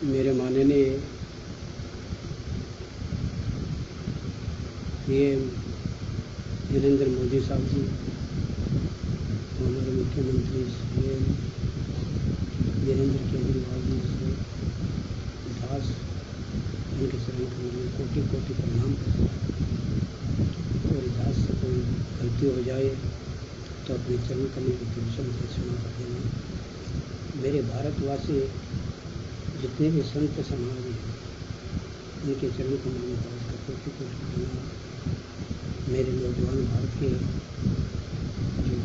मेरे माननीय पीएम नरेंद्र मोदी साहब जी, हमारे मुख्यमंत्री सीएम वीरेंद्र केजरीवाल जी से दास उनके चरण कमल में कोटि कोटि प्रणाम करता हूँ। और दास से कोई गलती हो जाए तो अपने चरण कमल की कृपा से क्षमा कर देना। मेरे भारतवासी जितने भी संत समाज हैं उनके चरण कमल में दास का कोटि कोटि प्रणाम। मेरे नौजवान भारत के जो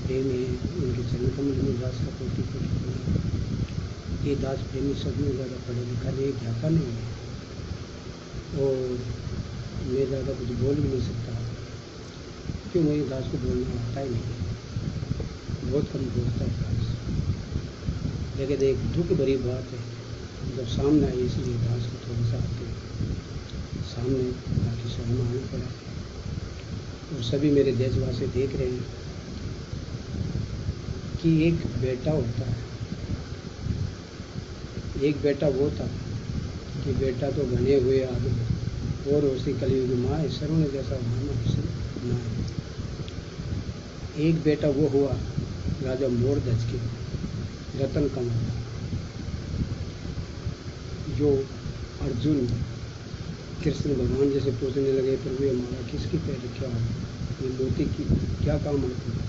प्रेमी हैं उनके चरण कमल में दास का कोटि कोटि प्रणाम। ये दास प्रेमी सब में ज़्यादा पढ़े लिखा नहीं, ज्ञाता नहीं है और मैं ज़्यादा कुछ बोल भी नहीं सकता क्यों मुझे दास को बोलना आता ही नहीं है, बहुत कम बोलता है दास। लेकिन एक दुख भरी बात है जब सामने आई, इसलिए दास को थोड़ा सा आते सामने आपकी सामने आना पड़ा। और सभी मेरे देशवासी देख रहे हैं कि एक बेटा होता है, एक बेटा वो था कि बेटा तो बने हुए आदमी और उसी कलयुग माँ है, सर्वण जैसा मानो उसे माँ है। एक बेटा वो हुआ राजा मोरध्वज के, रतन कमल, जो अर्जुन कृष्ण भगवान जैसे पूछने लगे, प्रभु ये माला किसकी पैर क्या है, ये मोती की क्या काम आती है।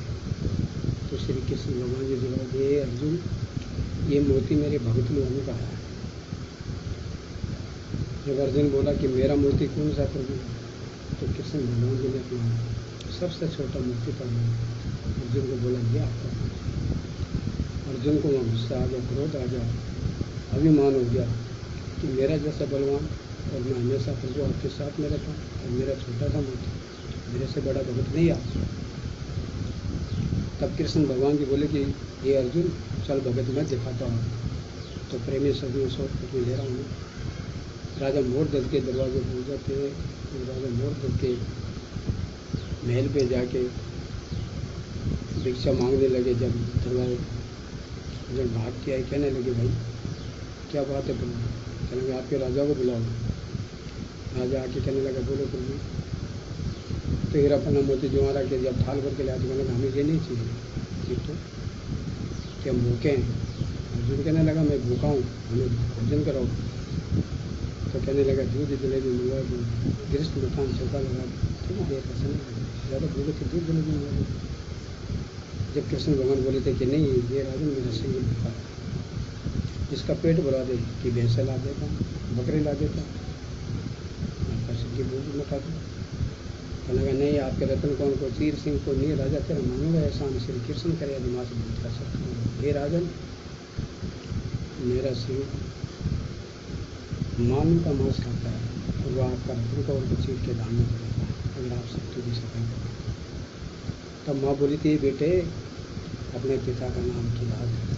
तो श्री कृष्ण भगवान जी जवाब दिए, अर्जुन ये मोती मेरे भक्त लोगों का है। जब अर्जुन बोला कि मेरा मोती कौन सा प्रभु, तो कृष्ण भगवान जी ने अपना सबसे छोटा मोती पकड़ा, अर्जुन को बोला ये आपका मोती। अर्जुन को वहाँ गुस्सा आ गया, क्रोध आ गया, अभिमान हो गया कि मेरा जैसा बलवान और मैं हमेशा प्रभु आपके साथ में रहता हूँ और मेरा छोटा सा मोती, मेरे से बड़ा भगत नहीं आप। तब कृष्ण भगवान जी बोले कि ये अर्जुन चल भगत मैं दिखाता हूँ। तो प्रेमी सदियों शॉर्टकट में ले रहा हूँ। राजा मोरध्वज के दरवाजे पर जाते हैं, राजा मोरध्वज के महल पे जाके भिक्षा मांगने लगे। जब दरबार जब भाग के आए, कहने लगे भाई क्या बात है प्रभु, कहने लगे आपके राजा को बुलाओ। राजा आके कहने लगा बोलो प्रभु। तो हीरा पन्ना मोती जुआरा के जब थाल भर के लाया तो कहने लगा हमें ये नहीं चाहिए कि तो कि हम भूखे हैं। अर्जुन कहने लगा मैं भूखा हूँ, हमें भोजन कराओ। तो कहने लगा दूध जलेबी मंगवा दो, गृहस्थ मकान चौका लगा थोड़ी देर का समय, ज़्यादा भूखे थे दूध जलेबी मंगवा दो। जब कृष्ण भगवान बोले थे कि नहीं ये राजन मेरा सही भूखा है, इसका पेट भरा दे कि भैंसा ला देता, बकरे ला देता, आपका सब्जी भूख मटा दो। कहने लगा नहीं आपके रतन कौन को, चीर सिंह को नहीं, राजा तेरा मानूंगा एहसान श्री कृष्ण करे दिमाग से भूत का सकता। हे राजन मेरा सिंह मानव का मांस खाता है और वह आपका रतन को उनको चीर के दान में पड़ेगा अगर आप सब भी सफल करें। तब माँ बोली थी बेटे अपने पिता का नाम की याद रखना।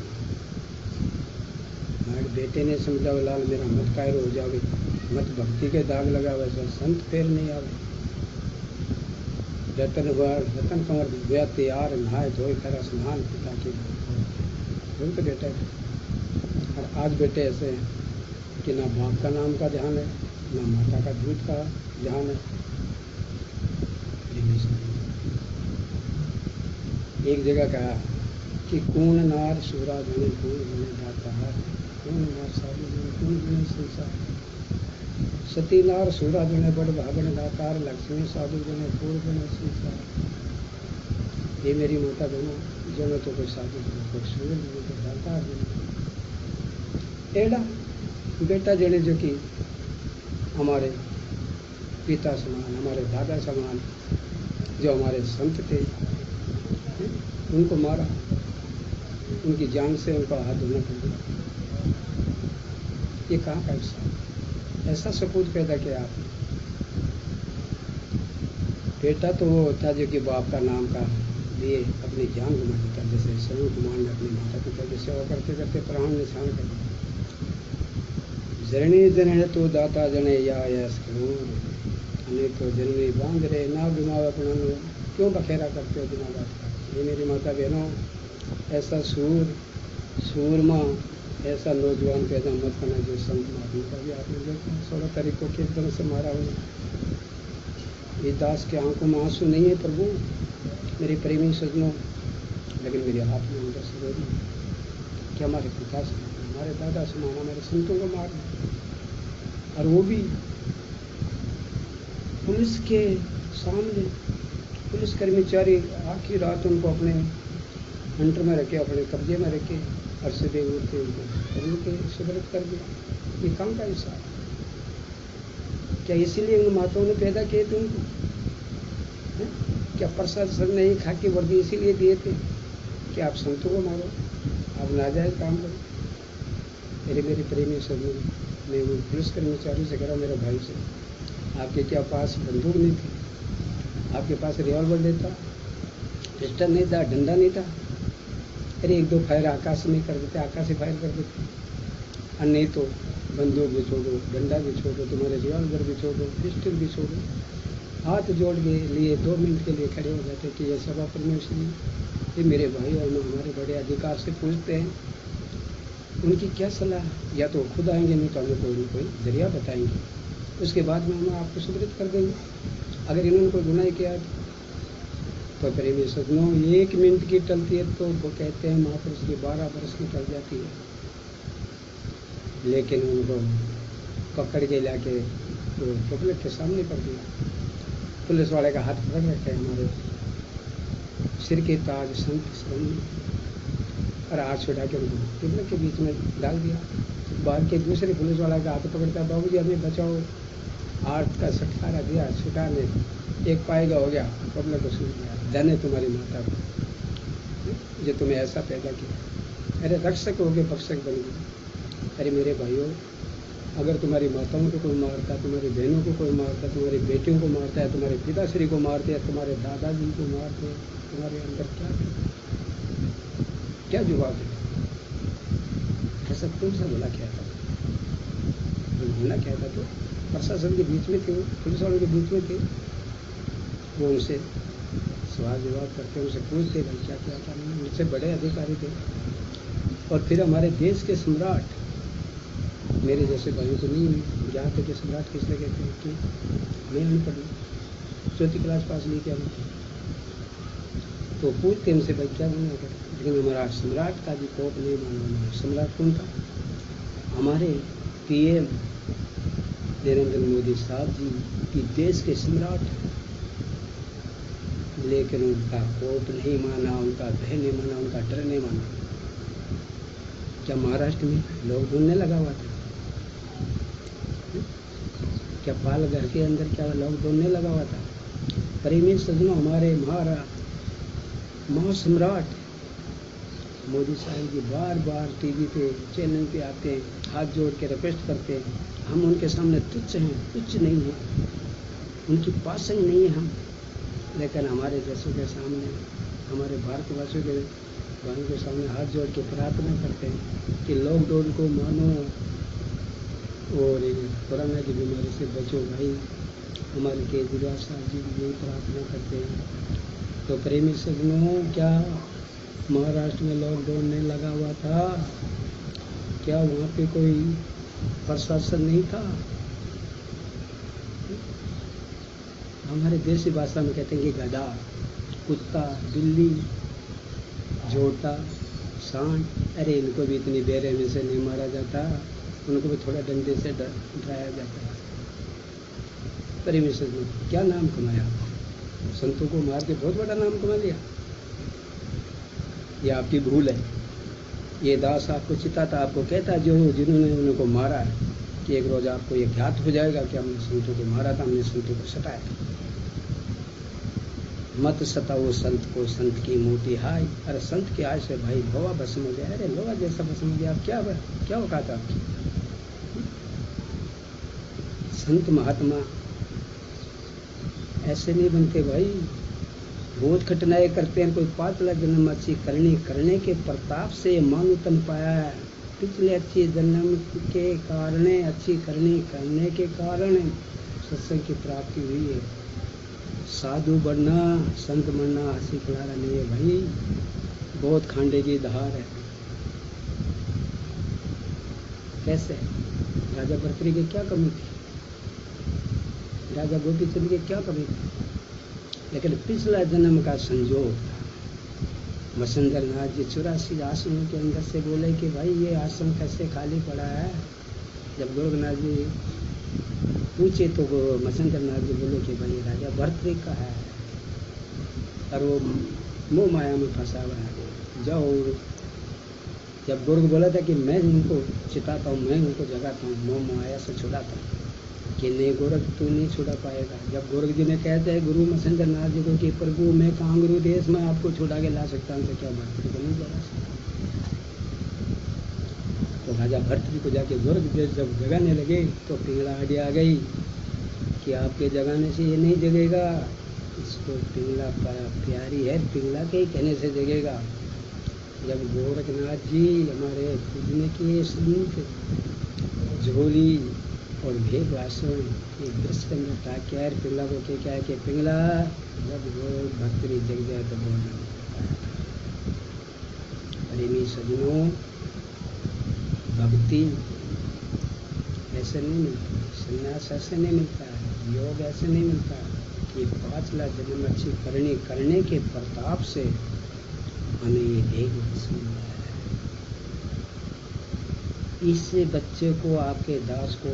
हमारे बेटे ने समझा लाल मेरा मत कायर हो जावे, मत भक्ति के दाग लगा वैसा संत पैर नहीं आवे। रतन कंवर गया तैयार, नहाए धोए करा स्नान पिता के तो बेटा। और आज बेटे ऐसे हैं कि ना बाप का नाम का ध्यान है, ना माता का दूध का ध्यान है। एक जगह कहा कि कौन नार सूरा जने कौन जने दाता, कौन नार साधु जने कौन जने संसार, सती नार सूरा जने बड़ भागन दातार, लक्ष्मी साधु जने कौन जने संसार। ये मेरी माता बहनों जने तो कोई साधु जने कोई सूर्य जने कोई दातार जने एड़ा बेटा जने जो कि हमारे पिता समान, हमारे दादा समान, जो हमारे संत थे उनको मारा, उनकी जान से उनका हाथ धोना पड़ गया। ये कहाँ का इंसान, ऐसा सपूत पैदा किया आपने। बेटा तो वो होता जो कि बाप का नाम का लिए अपनी जान गुमा देता, जैसे श्रवण कुमार ने अपने माता पिता की सेवा करते करते प्राण निशान कर दिया। जरणी जने तो दाता जने या यस क्रूर, अनेक तो जननी बांध रहे ना घुमाओ अपना, क्यों बखेरा करते हो बिना बात का। ये मेरी माता बहनों ऐसा सूरमा ऐसा नौजवान पैदा मत करना जो संत महात्मा का भी आपने देखा 16 तारीख को किस तरह से मारा हुआ। ये दास के आंखों में आंसू नहीं है प्रभु, मेरे प्रेमी सजनों, लेकिन मेरे हाथ में अंदर से रो रही कि हमारे पिता से हमारे दादा से मारा, हमारे संतों को मारना, और वो भी पुलिस के सामने। पुलिस कर्मचारी आखिरी रात उनको अपने अंडर में रखे, अपने कब्जे में रखे, और सुबह उठते उनको के सुब्रत कर दिया। ये काम का हिस्सा क्या इसीलिए उन माताओं ने पैदा किए थे उनको? क्या प्रशासन ने खा की वर्दी इसीलिए दिए थे कि आप संतों को मारो, आप नाजायज काम करो? मेरे प्रेमी सभी, मैं वो पुलिस कर्मचारी से कह रहा, मेरे भाई से, आपके क्या पास बंदूक नहीं थी? आपके पास रिवॉल्वर नहीं था, पिस्टल नहीं था, डंडा नहीं था? अरे 1-2 फायर आकाश में कर देते, आकाश से फायर कर देते। और नहीं तो बंदूक भी छोड़ो, डंडा भी छोड़ो, तुम्हारे रिवॉल्वर भी छोड़ो, पिस्टल भी छोड़ो, हाथ जोड़ के लिए 2 मिनट के लिए खड़े हो जाते कि ये सभा परमेश्वरी, ये मेरे भाई और हमारे बड़े अधिकार से पूछते हैं, उनकी क्या सलाह? या तो खुद आएंगे, नहीं तो हमें कोई जरिया बताएंगे, उसके बाद में हम आपको सुब्रत कर देंगे। अगर इन्होंने कोई गुनाह किया तो प्रेमी सजनों 1 मिनट की टलती है तो वो कहते हैं महापुरुष की 12 वर्ष की टल जाती है। लेकिन उनको पकड़ के लाके तो पब्लिक के सामने कर दिया। पुलिस वाले का हाथ पकड़ रखे हमारे सिर के ताज संत सामने, और हाथ छुड़ा के उनको पब्लिक के बीच में डाल दिया। बाहर के दूसरे पुलिस वाला का हाथ पकड़ता, बाबूजी हमें बचाओ, हाथ का सटकारा दिया, छुटाने एक पाएगा हो गया, पब्लिक को सुन गया, धन है तुम्हारी माता को जो तुम्हें ऐसा पैदा किया। अरे रक्षक हो गए, भक्षक बन गए। अरे मेरे भाइयों, अगर तुम्हारी माताओं को कोई मारता, तुम्हारी बहनों को कोई मारता, तुम्हारी बेटियों को मारता है, तुम्हारे पिताश्री को मारते हैं, तुम्हारे दादाजी को मारते हैं, तुम्हारे अंदर क्या जवाब है? ऐसा कौन सा भला क्या था? भला क्या था? तो प्रशासन के बीच में थे, पुलिस वालों के बीच में थे, वो उनसे सवाल जवाब करते, उनसे पूछते भाई क्या क्या था, उनसे बड़े अधिकारी थे। और फिर हमारे देश के सम्राट, मेरे जैसे भाइयों को नहीं जानते कि सम्राट किसने कहते हैं, कि मैं अनपढ़ हूँ, 4th क्लास पास नहीं किया मैं, तो पूछते उनसे भाई क्या बनना कर, लेकिन हमारा सम्राट का भी कोप नहीं माना। सम्राट कौन था? हमारे PM नरेंद्र मोदी साहब जी की देश के सम्राट, लेकिन उनका कोप नहीं माना, उनका भय नहीं माना, उनका डर नहीं माना। क्या महाराष्ट्र में लॉकडाउन नहीं लगा हुआ था? क्या पालघर के अंदर क्या लॉकडाउन नहीं लगा हुआ था? प्रेमी सजनों, हमारे महासम्राट मोदी साहब जी बार बार टीवी पे चैनल पे आते हैं, हाथ जोड़ के रिक्वेस्ट करते हैं, हम उनके सामने तुच्छ हैं, कुछ नहीं है, उनकी पासंग नहीं है हम। लेकिन हमारे देशों के सामने, हमारे भारतवासियों के भाइयों के सामने हाथ जोड़ के प्रार्थना करते हैं कि लॉकडाउन को मानो और कोरोना की बीमारी से बचो भाई। हमारे केजरीवाल साहब जी भी यही प्रार्थना करते हैं। तो प्रेमी सजनों, क्या महाराष्ट्र में लॉकडाउन नहीं लगा हुआ था? क्या वहाँ पे कोई प्रशासन नहीं था? हमारे देसी भाषा में कहते हैं कि गधा, कुत्ता, बिल्ली, झोटा, सांड, अरे इनको भी इतनी बेरहमी से नहीं मारा जाता, उनको भी थोड़ा डंडे से डराया जाता है। प्रेमी सजनों, क्या नाम कमाया? संतों को मार के बहुत बड़ा नाम कमा लिया। ये आपकी भूल है। ये दास आपको चिताता, आपको कहता जो जिन्होंने उनको मारा है, कि एक रोज आपको ये ज्ञात हो जाएगा कि हमने संतों को मारा था, हमने संतों को सताया था। मत सताओ संत को, संत की मोटी हाय। अरे संत की आय से भाई लोहा भस्म हो गया। अरे लोहा जैसा भस्म हो गया, आप क्या औकात है आपकी? संत महात्मा ऐसे नहीं बनते भाई, बहुत कठिनाई करते हैं। कोई पातला जन्म अच्छी करने के प्रताप से मानु तन पाया है। पिछले अच्छी जन्म के कारण, अच्छी करने के कारण सत्संग की प्राप्ति हुई है। साधु बनना, संत बनना हंसी खिलाना नहीं है भाई, बहुत खांडे की धार है। कैसे? राजा भर्तृहरि की क्या कमी थी? राजा गोपीचंद की क्या कमी थी? लेकिन पिछला जन्म का संजोग था। मसंदर नाथ जी 84 आश्रमों के अंदर से बोले कि भाई ये आश्रम कैसे खाली पड़ा है। जब गोरखनाथ जी पूछे तो मसंदर नाथ जी बोले कि भाई राजा भर्तृहरि का है और वो मोह माया में फंसा हुआ है, जाओ। जब गोरख बोला था कि मैं उनको चिताता हूँ, मैं उनको जगाता हूँ, मोह माया से छुड़ाता हूँ, कि नहीं गोरख तू नहीं छुड़ा पाएगा। जब गोरख जी ने कहते हैं गुरु मसंदर नाथ जी को कि प्रभु मैं कांगरू देश में आपको छुड़ा के ला सकता हूँ, तो क्या भर्तृहरि को नहीं जगा सकता? तो राजा भर्तृहरि को जाके गोरख जी जब जगाने लगे तो पिंगला आइडिया आ गई कि आपके जगाने से ये नहीं जगेगा, इसको पिंगला प्यारी है, पिंगला के ही कहने से जगेगा। जब गोरखनाथ जी हमारे पूजने की संत झोली और भेद भाषण ये दृश्य में ताकि यार पिंगला को क्या है कि पिंगला जब वो भक्तरी जग जाए तो बोलना। प्रेमी सजनों, भक्ति ऐसे नहीं मिलती, संन्यास ऐसे नहीं मिलता है, योग ऐसे नहीं मिलता है कि 5 लाख जन्म अच्छी करने के प्रताप से हमें ये देख मिला है। इससे बच्चे को आपके दास को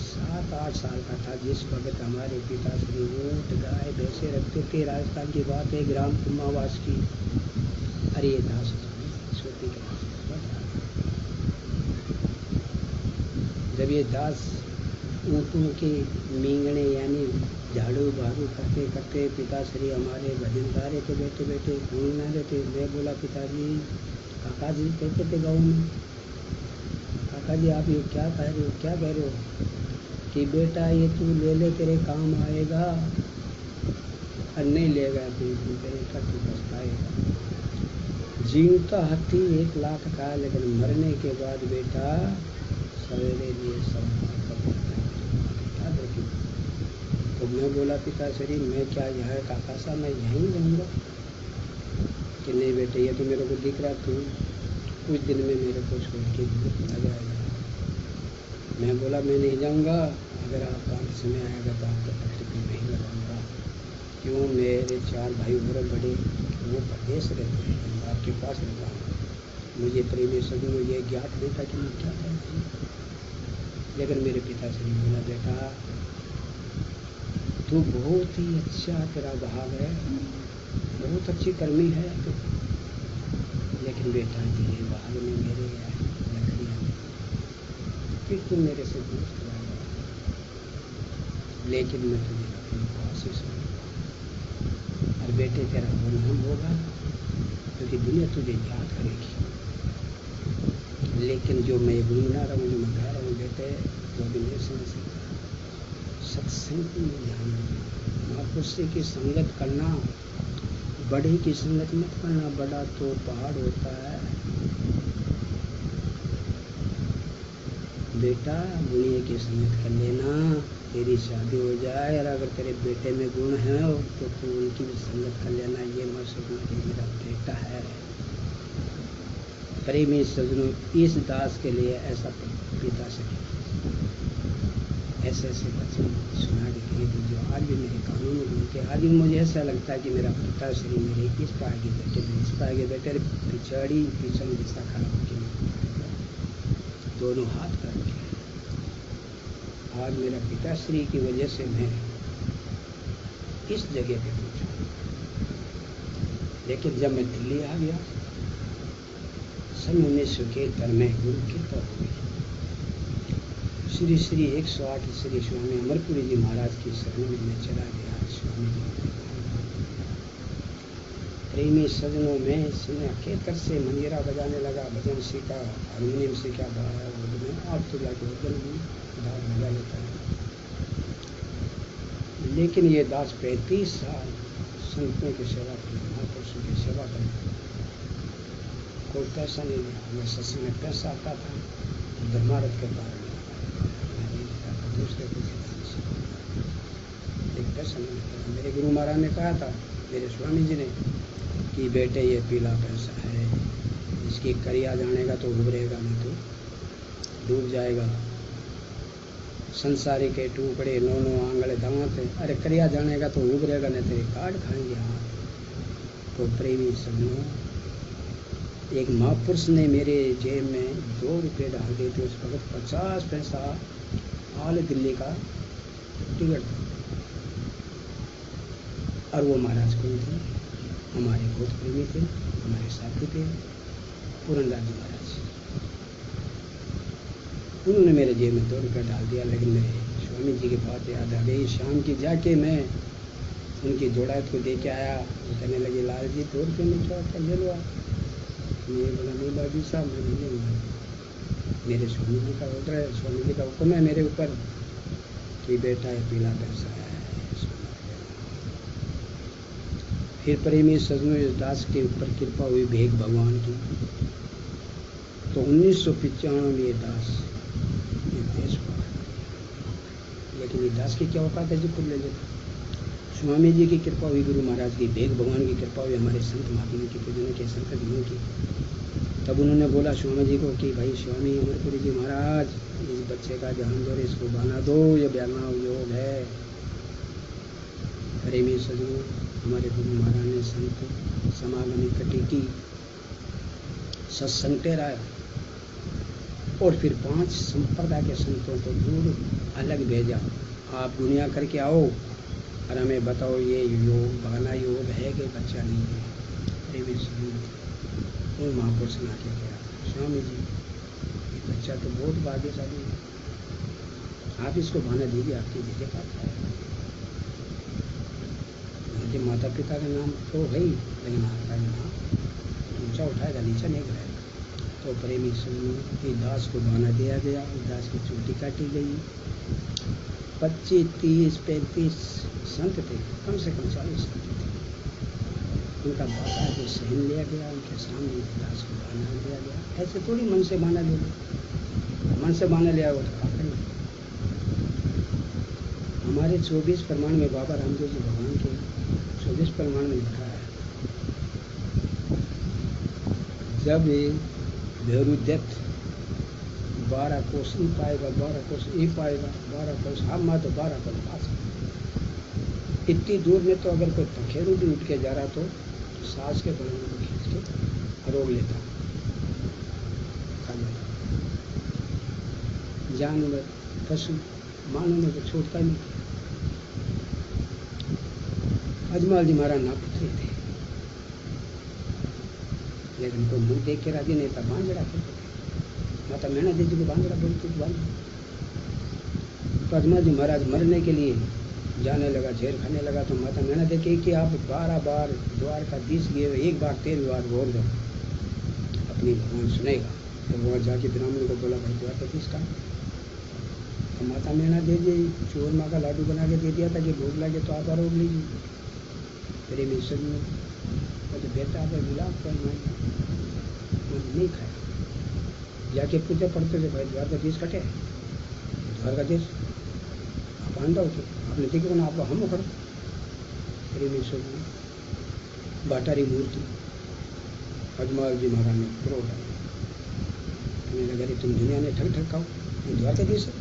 7-8 साल का था जिस वक्त हमारे पिता श्री ऊँट गाय भैंसे रखते थे। राजस्थान की बात है, ग्राम कुमावास की। अरे ये दास छोटी के जब ये दास ऊँटों के मींगने यानी झाड़ू बहारू करते करते पिताश्री हमारे भजन गा रहे थे, बैठे बैठे घूमना रहे थे। मैं बोला पिताजी, काका जी कहते थे गाँव में, काका जी आप ये क्या कह रहे हो, क्या कह रहे हो? कि बेटा ये तू ले ले तेरे काम आएगा, और नहीं लेगा तो तेरे तक तू पछताएगा। जीवता हाथी 1 लाख का है, लेकिन मरने के बाद बेटा सवेरे लिए सब याद रखिए। तो मैं बोला पिताश्री मैं क्या यहाँ काका साहब मैं यहीं रहूँगा? कि नहीं बेटे ये तो मेरे को दिख रहा, तू कुछ दिन में मेरे को छोड़ के आ जाएगा। मैं बोला मैं नहीं जाऊँगा, अगर आपका समय आएगा तो आपके पत्र में नहीं लगाऊँगा। क्यों? मेरे 4 भाई और बड़े वो प्रदेश रहते हैं, आपके पास रहता हूँ। मुझे प्रेमी सभी में ये ज्ञात देता कि मैं क्या कहता हूँ। लेकिन मेरे पिताश्री बोला बेटा तू बहुत ही अच्छा तेरा भाव है, बहुत अच्छी कर्मी है तो, लेकिन बेटा तेरे भाग में मेरे लकड़ियाँ फिर तू मेरे से दूर चला गया, लेकिन मैं तुझे अपनी कोशिश करूँगा। और बेटे तेरा वो नाम होगा क्योंकि दुनिया तुझे याद करेगी। लेकिन जो मैं गुनगुना रहा हूँ, जो मैं गा रहा हूँ बेटे, वो भी नहीं समझ सकता। सत्संग में ध्यान देना, महापुरुष की संगत करना, बड़े की संगत मत करना। बड़ा तो पहाड़ होता है बेटा, बुढ़िए की संगत कर लेना, तेरी शादी हो जाए और अगर तेरे बेटे में गुण है तो तू उनकी भी संगत कर लेना। ये मत सोचना कि मेरा बेटा है। प्रेमी सजनों, इस दास के लिए ऐसा पिता से ऐसे ऐसे वचन सुना के जो आज भी मेरे कानों में घूमते। आज भी मुझे ऐसा लगता है कि मेरा पिताश्री मेरे इस पाए के बेटे में इस पाए के बेटे पिछड़ी पीछे में दिशा खड़ा होकर दोनों हाथ करके आज मेरा पिताश्री की वजह से मैं इस जगह पे पहुंचा। लेकिन जब मैं दिल्ली आ गया सन 1971 में गुरु कृपा हो गई। श्री श्री 108 श्री स्वामी अमरपुरी जी महाराज की शरण में मैं चला गया। स्वामी जी प्रेमी सजनों में सिन्हा केतर से मंजीरा बजाने लगा, भजन सीखा, हारमोनियम सीखा, अब तो जाके उधर भी दास बजा लेता है। लेकिन ये दास 35 साल संतों की सेवा की, महापुरुषों की सेवा कर, कोई पैसा नहीं लिया। मैं सत्संग में पैसा आता था धर्मारथ के कारण दूसरे को एक पैसा नहीं मिलता। मेरे गुरु महाराज ने कहा था, मेरे स्वामी जी ने, कि बेटे ये पीला पैसा है, इसकी करिया जानेगा तो उभरेगा नहीं तो डूब जाएगा। संसारी के टुकड़े 9 आंगले दांत, अरे करिया जानेगा तो उभरेगा, नहीं तेरे काट खाएंगे हाथ। तो प्रेमी सजनों, एक महापुरुष ने मेरे जेब में 2 रुपये डाल दिए थे। उस वक्त 50 पैसा आल दिल्ली का टिकट था। और वो महाराज कौन थे? हमारे बहुत प्रेमी थे, हमारे साथी थे, पूरनदास जी महाराज। उन्होंने मेरे जेब में 2 रुपये डाल दिया। लेकिन मेरे स्वामी जी के बात याद आ गई। शाम की जाके मैं उनकी जोड़ात को दे के आया। वो कहने लगे, लाल जी 2 रुपये में क्या होता, ले लो आप। ये बोला, नहीं बाबू साहब, मैं नहीं लूँगा, मेरे स्वामी जी का ऑर्डर है, स्वामी जी का हुक्म है मेरे ऊपर कि बेटा ये पीला पैसा है, फिर प्रेमी सजनों इस दास के ऊपर कृपा हुई भेग भगवान की। तो 1995 ये दास ये देश पकड़, लेकिन ये दास की क्या औकात है जी खुद ले लेता। स्वामी जी की कृपा हुई, गुरु महाराज की, भेग भगवान की कृपा हुई, हमारे संत महात्मा की, पूजन के संत जीवों की। तब उन्होंने बोला स्वामी जी को कि भाई स्वामी अमरपुरी जी महाराज, इस बच्चे का जहां दो, इसको बना दो, ये बयाना योग है। प्रेमी सजनों, हमारे गुरु महाराज ने संत समागम इकट्ठी की, सत्संग ठहराया और फिर 5 संप्रदाय के संतों को दूर अलग भेजा। आप दुनिया करके आओ और हमें बताओ ये योग बहाना योग है कि बच्चा नहीं है। प्रेमी सजनों, उन महापुरुष ने आके कहा, स्वामी जी ये बच्चा तो बहुत भाग्यशाली है, आप इसको बहाना दीजिए, आपकी बेटे का है। उनके माता पिता का नाम तो है ही, लेकिन आपका नाम ऊंचा उठाएगा, नीचा नहीं गिराएगा। तो प्रेमी सजनों, दास को बहाना दिया गया, दास की चोटी काटी गई। 25, 30, 35 संत थे, कम से कम 40 संत थे। उनका बाबा जो सहन लिया गया, उनके सामने दास को बहाना दिया गया। ऐसे थोड़ी मन से बहाना ले लो, मन से बहाना लिया वो तो पाप नहीं। हमारे 24 प्रमाण में बाबा रामदेव जी भगवान के 24 प्रमाण में लिखा है, जब भैरुदत्त 12 कोष ई पाएगा, 12 कोष ई पाएगा, 12 कोष हम तो 12 कोष पास। इतनी दूर में तो अगर कोई पखेरु भी उठ के जा रहा तो सांस के बल को खींच के रोक लेता, खा लेता। जानवर पशु मानव में तो छोड़ता नहीं। अजमल जी महाराज नापुत्री थे, लेकिन कोई मुंह देख के राजी नहीं था, बांझड़ा करते थे। माता मैना देवी जी को बांझड़ा बोलती थी, बांझड़ा। तो अजमल जी महाराज मरने के लिए जाने लगा, झेर खाने लगा, तो माता मैना देखे कि आप 12 बार द्वारकाधीश गए, एक बार 13 बार बोल दो, अपनी भगवान सुनेगा। तो वहाँ जाके ब्राह्मण को बोला, भाई द्वारकाधीश का। तो माता मैना देवी चोर माँ का लाडू बना के दे दिया था कि भूख लगे तो आप रोक लीजिए। प्रेमी सजनों, तो बेटा आप गुलाब पर नहीं खाया। जाके पूछे पड़ते थे, भाई द्वारकाधीश कटे, द्वारकाधीश आप आंदा हो, आपने देखो ना, आप हम उखड़। प्रेमी सजनों, बाटारी मूर्ति अजमल जी महाराज ने क्रोध आया, कहने लगा, तुम दुनिया ने ठग ठग खाओ, ये द्वारकाधीश है।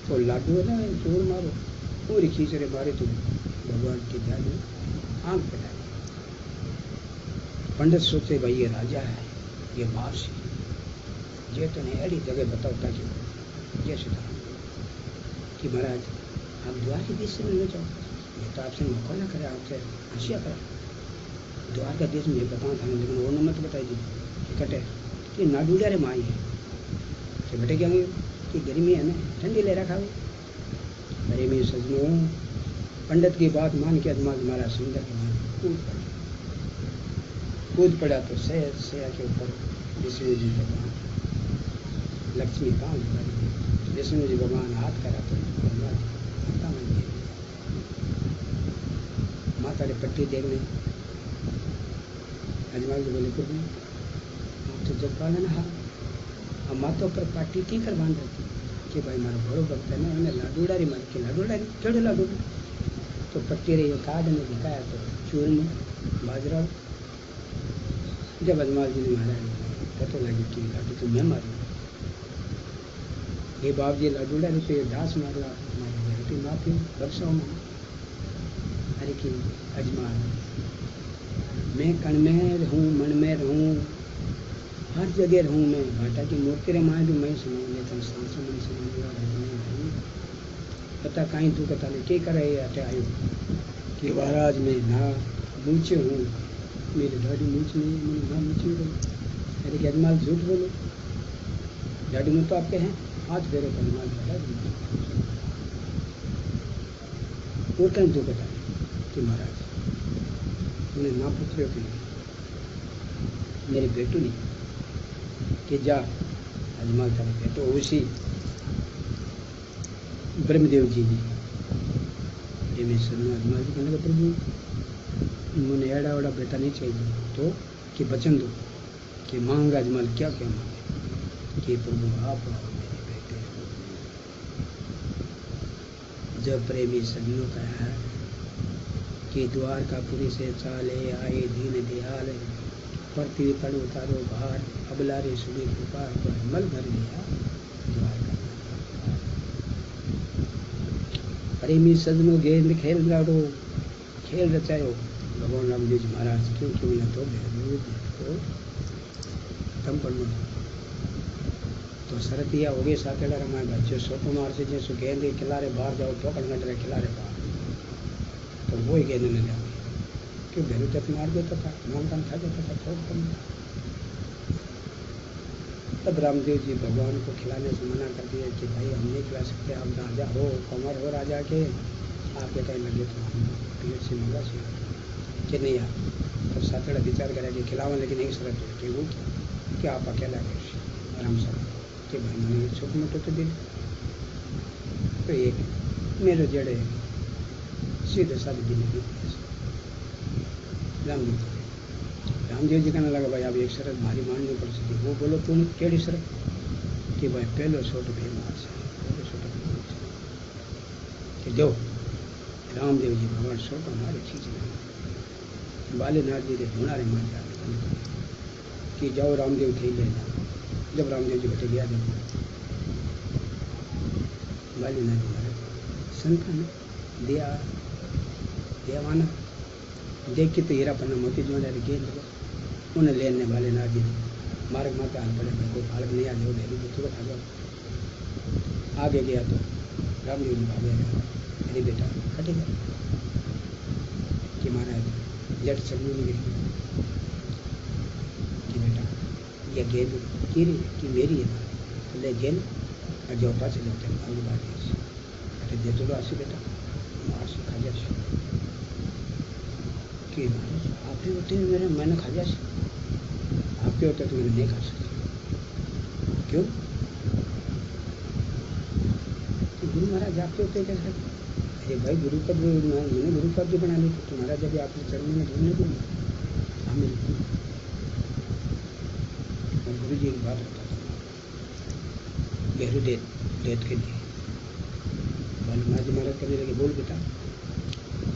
तो लाडू है ना, चोर मारो, पूरी खींचरे मारे, तुम भगवान की ध्यान में आंख पटाई। पंडित सोचे, भाई ये राजा है, ये बादशाह, ये तो नहीं अड़ी जगह बताओ ताकि ये सुधार कि महाराज आप द्वारकाधीश से मिलना चाहो, ये तो आपसे मुकाबला करे, आपसे हंसिया करा। द्वारकाधीश में बताऊँ था, लेकिन वो न मत बताइए कि कटे कि ना डूडा रे माई है कि बेटे क्या कि गर्मी है ना, ठंडी ले रखा है। मेरे में सजनों, पंडित की बात मान के अजमल महाराज सुंदर के मान कूद पड़ा। तो सया के ऊपर विष्णु जी भगवान, लक्ष्मी पाँव लगा, विष्णु जी भगवान हाथ करा तो माता मन गई। माता ने पट्टी देखने, अजमल जी बोले, कुछ नहीं, आप तो जब पालन हाँ, अब मातों पर पाटी की कर बांध रही कि भाई मारा बड़ो भक्त है ना, उन्हें लाडूडारी मार के लाडूडारी केड़े लाडू। तो पट्टी रही कार्ड ने दिखाया तो चूर्ण बाजरा। जब अजमल जी ने मारा पता लगी कि लाडू तो मैं मारूँ, ये बाप जी लाडूड़ा रुपये दास मारो हमारी बेटी माफी बरसाओ में अरे कि अजमा मैं कण में रहूँ मन में रहूँ हर जगह रहूँ मैं घाटा की मूर्ति रे माए भी मैं सुनाऊँ मैं तुम सांसों में सुनाऊँगा नहीं पता कहीं तू कथा नहीं क्या करे अटे आयो कि महाराज मैं ना मूचे हूँ मेरी दाढ़ी मूछ नहीं मैंने ना मूची गई अरे कि अजमाल झूठ बोलो दाढ़ी में तो आपके हैं हाथ फेरे पर अजमाल बोला और कहीं तू कथा कि महाराज उन्हें ना पूछ रहे हो कि मेरे बेटू नहीं कि जा अजमाल था बेटो उसी ब्रह्मदेव जी ने ये मैं सुनू अजमाल जी कहने का प्रभु मुझे एड़ा वड़ा बेटा नहीं चाहिए तो कि बचन दो कि मांग अजमाल क्या क्या मांगे कि प्रभु आप मेरे बेटे जब प्रेमी सजनों का है कि द्वारकापुरी से चाले आए दीन दयाल पृथ्वी तल उतारो बाहर अबलारे सुबह पुकार पर मल भर लिया द्वारका प्रेमी सजनों गेंद खेल रहो खेल रचायो भगवान राम जी महाराज क्यों क्यों न तो को तम पढ़ो तो सरतिया हो गए साकेला रमाए बच्चे सोटो मार से जैसे गेंद खिलारे बाहर जाओ पकड़ न डरे खिलारे बाहर तो वो ही गेंद में जाओ क्यों भैरू तक मार देता था नाम खा जाता था छोड़ कम तब रामदेव जी भगवान को खिलाने से मना कर दिया कि भाई हम नहीं खिला सकते आप राजा हो कमर हो राजा के आपके कहीं लगे तो हम पेट से मंगा से कि नहीं आप तब सातड़ा विचार करा कि खिलावा लेकिन एक शरत है कि वो कि आप अकेला रहे आराम से कि भाई मैंने छोटे मोटे तो दिल तो एक मेरे जड़े सीधे साधे दिन रामदेव जी कहने लगा भाई अब एक शरत भारी माननी पड़ सकती वो बोलो तुम केड़ी शरत कि भाई पहलो छोटो भेद मार से पहलो छोटो भेद कि दो रामदेव जी भगवान छोटो मारे खींच रहे बालीनाथ जी रे धुनारे मार जाते कि जाओ रामदेव थे ले जाओ जब रामदेव जी बैठे गया जब बालीनाथ जी मारे संतान दिया देवाना देख के तो हीरा पन्ना मोती जो गेंद उन्हें लेने वाले ना जी मार्ग माता हाल पड़े कोई बालक नहीं आ जाओ भेलू बच्चों को खा जाओ आगे गया तो रामदेव जी भागे गया अरे बेटा कटे गया कि महाराज जट चलने नहीं गई कि बेटा यह गेंद की मेरी है तो ले गेंद और जो पास लेते हैं आगे बात अरे दे तो आशी बेटा मार से खा जा कि आप ही होते मेरे मैंने खा जा आपके होते तो मैंने नहीं खा सकता क्यों तो गुरु महाराज आपके होते कैसे अरे भाई गुरु पद मैंने गुरु पद भी बना ली तो तुम्हारा जब आपने चरण में ढूंढने दूंगा हमें गुरु जी की बात होता था गहरू देत के लिए महाराज महाराज करने लगे बोल बेटा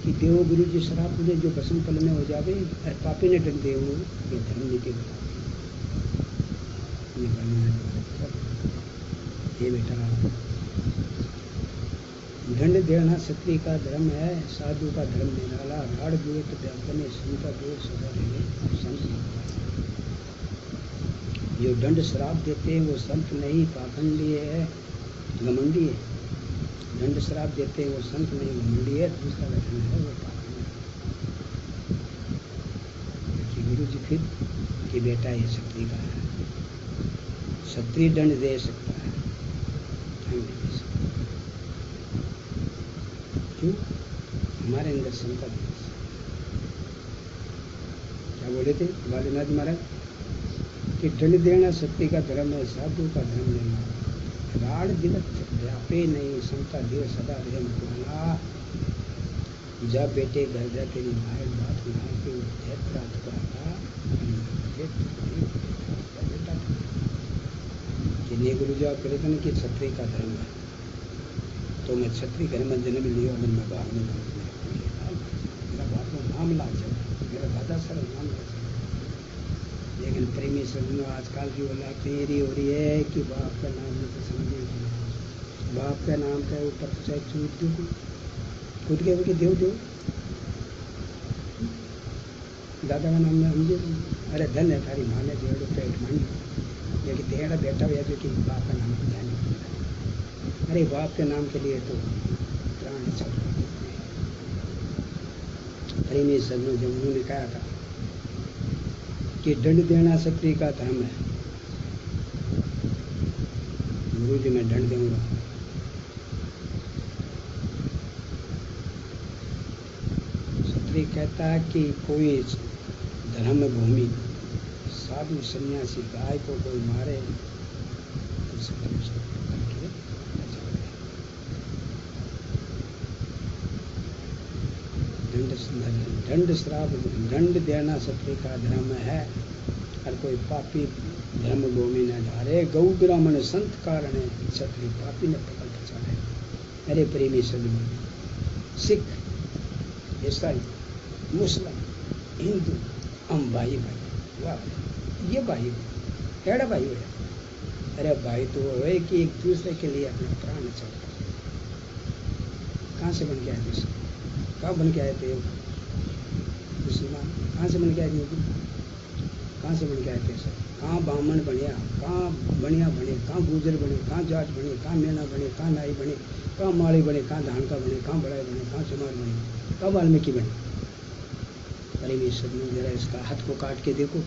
कि देव गुरु जी शराब मुझे जो बसम पल में हो जावे और पापी ने डन देव ये धर्म नीति ये बेटा दंड देना क्षत्रिय का धर्म है साधु का धर्म निराला राड़ दुए तो व्यापने संता दुए सदा रहे संत जो दंड शराब देते हैं वो संत नहीं पाखंडी है घमंडी है दंड शराब देते हैं वो संत नहीं घमंडी है दूसरा लक्षण है वो पाखंडी गुरु जी फिर कि बेटा ये क्षत्रिय का है क्षत्रिय दंड दे सकता है हम नहीं दे सकते क्यों हमारे अंदर संकल्प क्या बोले थे बालीनाथ महाराज कि दंड देना सत्य का धर्म है साधु का धर्म नहीं राड़ दिवस व्यापे नहीं समता देव सदा रहे पुराना जब बेटे घर जा तेरी माए बात माए के जैत प्राप्त कराता बेटा कि गुरु जी आप कहते कि क्षत्रिय का धर्म है तो मैं क्षत्रिय घर में जन्म लियो अगर मैं बाहर में मेरा बाप में मामला चल मेरा दादा सर मामला चल लेकिन प्रेमी सजनों आजकल की औलाद मेरी हो रही है कि बाप का नाम नहीं तो समझे बाप का नाम का ऊपर तो चाहे चूट दो कूद के देव देव दादा का नाम में समझे अरे धन है थारी माँ ने जो पेट मांगी लेकिन तेरा बेटा हुआ जो कि बाप का नाम को ध्यान नहीं करता। अरे बाप के नाम के लिए तो प्राण चल रहे। अरे मेरे सदनों जब उन्होंने कहा था कि दंड देना क्षत्रिय का धर्म है, गुरु जी मैं दंड दूंगा। क्षत्रिय कहता है कि कोई धर्म भूमि साधु सन्यासी गाय को कोई मारे तो क्षत्रिय उसको पकड़ के दंड श्राप दंड देना क्षत्रिय का धर्म है। और कोई पापी धर्म भूमि न धारे गौ ब्राह्मण संत कारण है क्षत्रिय पापी ने पकड़ के चढ़े। अरे प्रेमी सभी सिख ईसाई मुस्लिम हिंदू हम भाई भाई वाह ये भाई एड़ा भाई हो। अरे भाई तो है कि एक दूसरे के लिए अपना प्राण चढ़ता। कहाँ से बन के आए थे? कहाँ बन के आए थे मुसलमान? कहाँ से बन के आए थे? कहाँ से बन के आए थे सर? कहाँ ब्राह्मण बनिया, कहाँ बनिया बने, कहाँ गुजर बने, कहाँ जाट बने, कहाँ मेना बने, कहाँ नाई बने, कहाँ माड़ी बने, कहाँ धानका बने, कहाँ बड़ाई बने, कहाँ चमार बने, कहाँ वाल्मीकि बने। परमेश्वर ने जरा इसका हाथ को काट के देखो,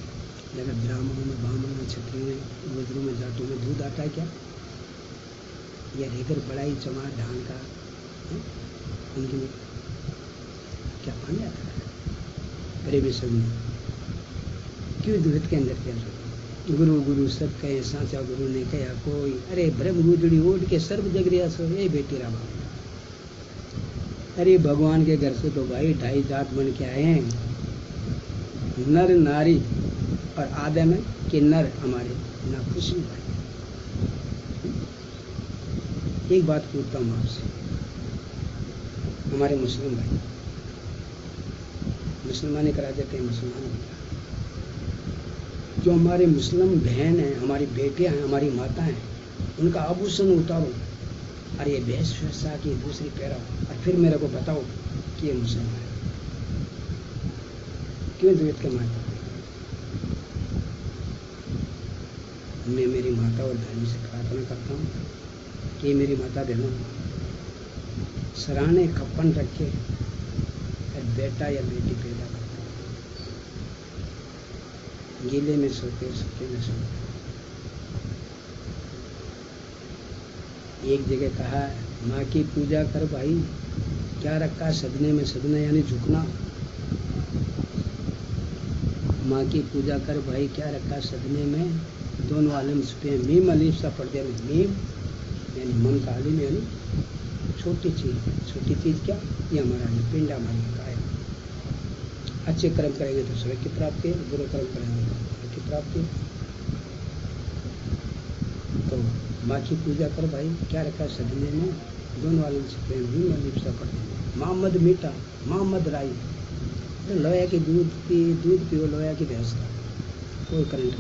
जरा ब्राह्मणों में, ब्राह्मणों में, क्षत्रियों में, गुजरों में, जाटों में दूध आता है क्या? या रेगर बड़ाई चमार धान का उनकी में क्या पानी आता है? परमेश्वर ने क्यों दूध के अंदर क्या गुरु गुरु सब कहे सांचा गुरु ने कहा कोई। अरे ब्रह्म गुजड़ी ओढ़ के सर्व जग रिया सो ये बेटी रा बाबा। अरे भगवान के घर से तो भाई 2.5 जात बन के आए हैं, नर नारी और आदम है कि नर हमारे ना खुश नहीं भाई। एक बात पूछता हूँ आपसे, हमारे मुस्लिम भाई मुसलमानी करा देते हैं, मुसलमान जो हमारे मुस्लिम बहन हैं, हमारी बेटियां हैं, हमारी माता हैं, उनका आभूषण उतारो और ये भेष भूषा की दूसरी पहराओ और फिर मेरे को बताओ कि ये मुसलमान है। क्यों द्वैत के माता? मैं मेरी माता और बहन से प्रार्थना करता हूँ कि मेरी माता बहनों सराहने खप्पन रख के बेटा या बेटी पैदा करता है, गीले में सोते सूखे में सोते। एक जगह कहा माँ की पूजा कर भाई, क्या रखा सदने में? सदना यानी झुकना। माँ की पूजा कर भाई, क्या रखा सदने में? दोनों आलम पे मीम अलीफ सा पर्दे में मीम यानी मन का आलिम यानी छोटी चीज। छोटी चीज क्या? ये हमारा पिंड हमारी काया। अच्छे कर्म करेंगे तो स्वर्ग की प्राप्ति है, बुरे कर्म करेंगे तो नरक की प्राप्ति है। तो माँ की पूजा कर भाई, क्या रखा सदने में? दोनों आलम से मीम अलीफ सा पर्दे में मोहम्मद मीठा मोहम्मद राई। लोया की दूध पियो, लोया की भैंस का कोई करंट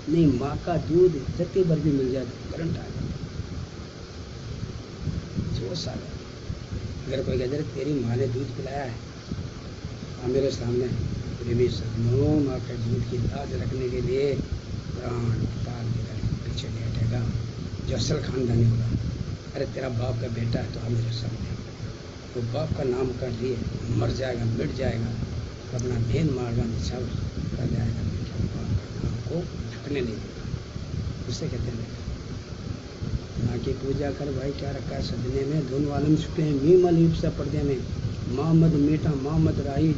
नहीं। माँ का दूध जत्ती भर भी मिल जाए तो करंट आ जाए। जो साल अगर कोई कहते तेरी माँ ने दूध पिलाया है और मेरे सामने माँ के दूध की लाज रखने के लिए प्राण ताल के पीछे लेटेगा, जो असल खानदानी होगा। अरे तेरा बाप का बेटा है तो हम मेरे सामने वो बाप का नाम कर लिए मर जाएगा, मिट जाएगा, अपना भेद मारगा सब कर जाएगा, लेकिन बाप का नाम को ढकने नहीं देगा। उससे कहते हैं माँ की पूजा कर भाई, क्या रखा है सदने में? दोनों आलम छुपे हैं मीम अलीफ सा पर्दे में मोहम्मद मीठा मोहम्मद राही,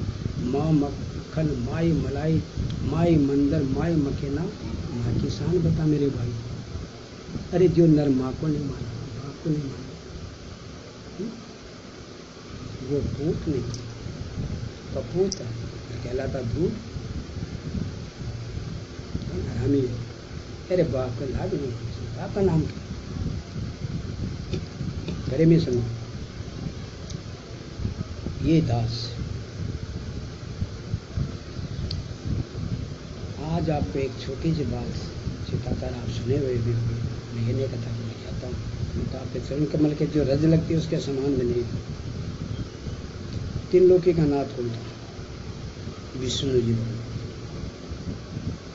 माँ मक्खन माई मलाई, माई मंदर माई मखेना। माँ की शान बता मेरे भाई। अरे जो नर माँ को नहीं माना, बाप को नहीं माना, वो पूत नहीं कपूत है, कहलाता दूध हरामी। अरे बाप का लाभ नहीं, बाप का नाम क्या? घरे में सुनो ये दास। आज आपको एक छोटी सी बात सिखाता, आप सुने हुए भी मैं ये नहीं कथा कि मैं कहता हूँ। तो आपके चरण कमल के जो रज लगती है उसके समान में नहीं। तीन लोकी का नाथ होता विष्णु जी भगवान।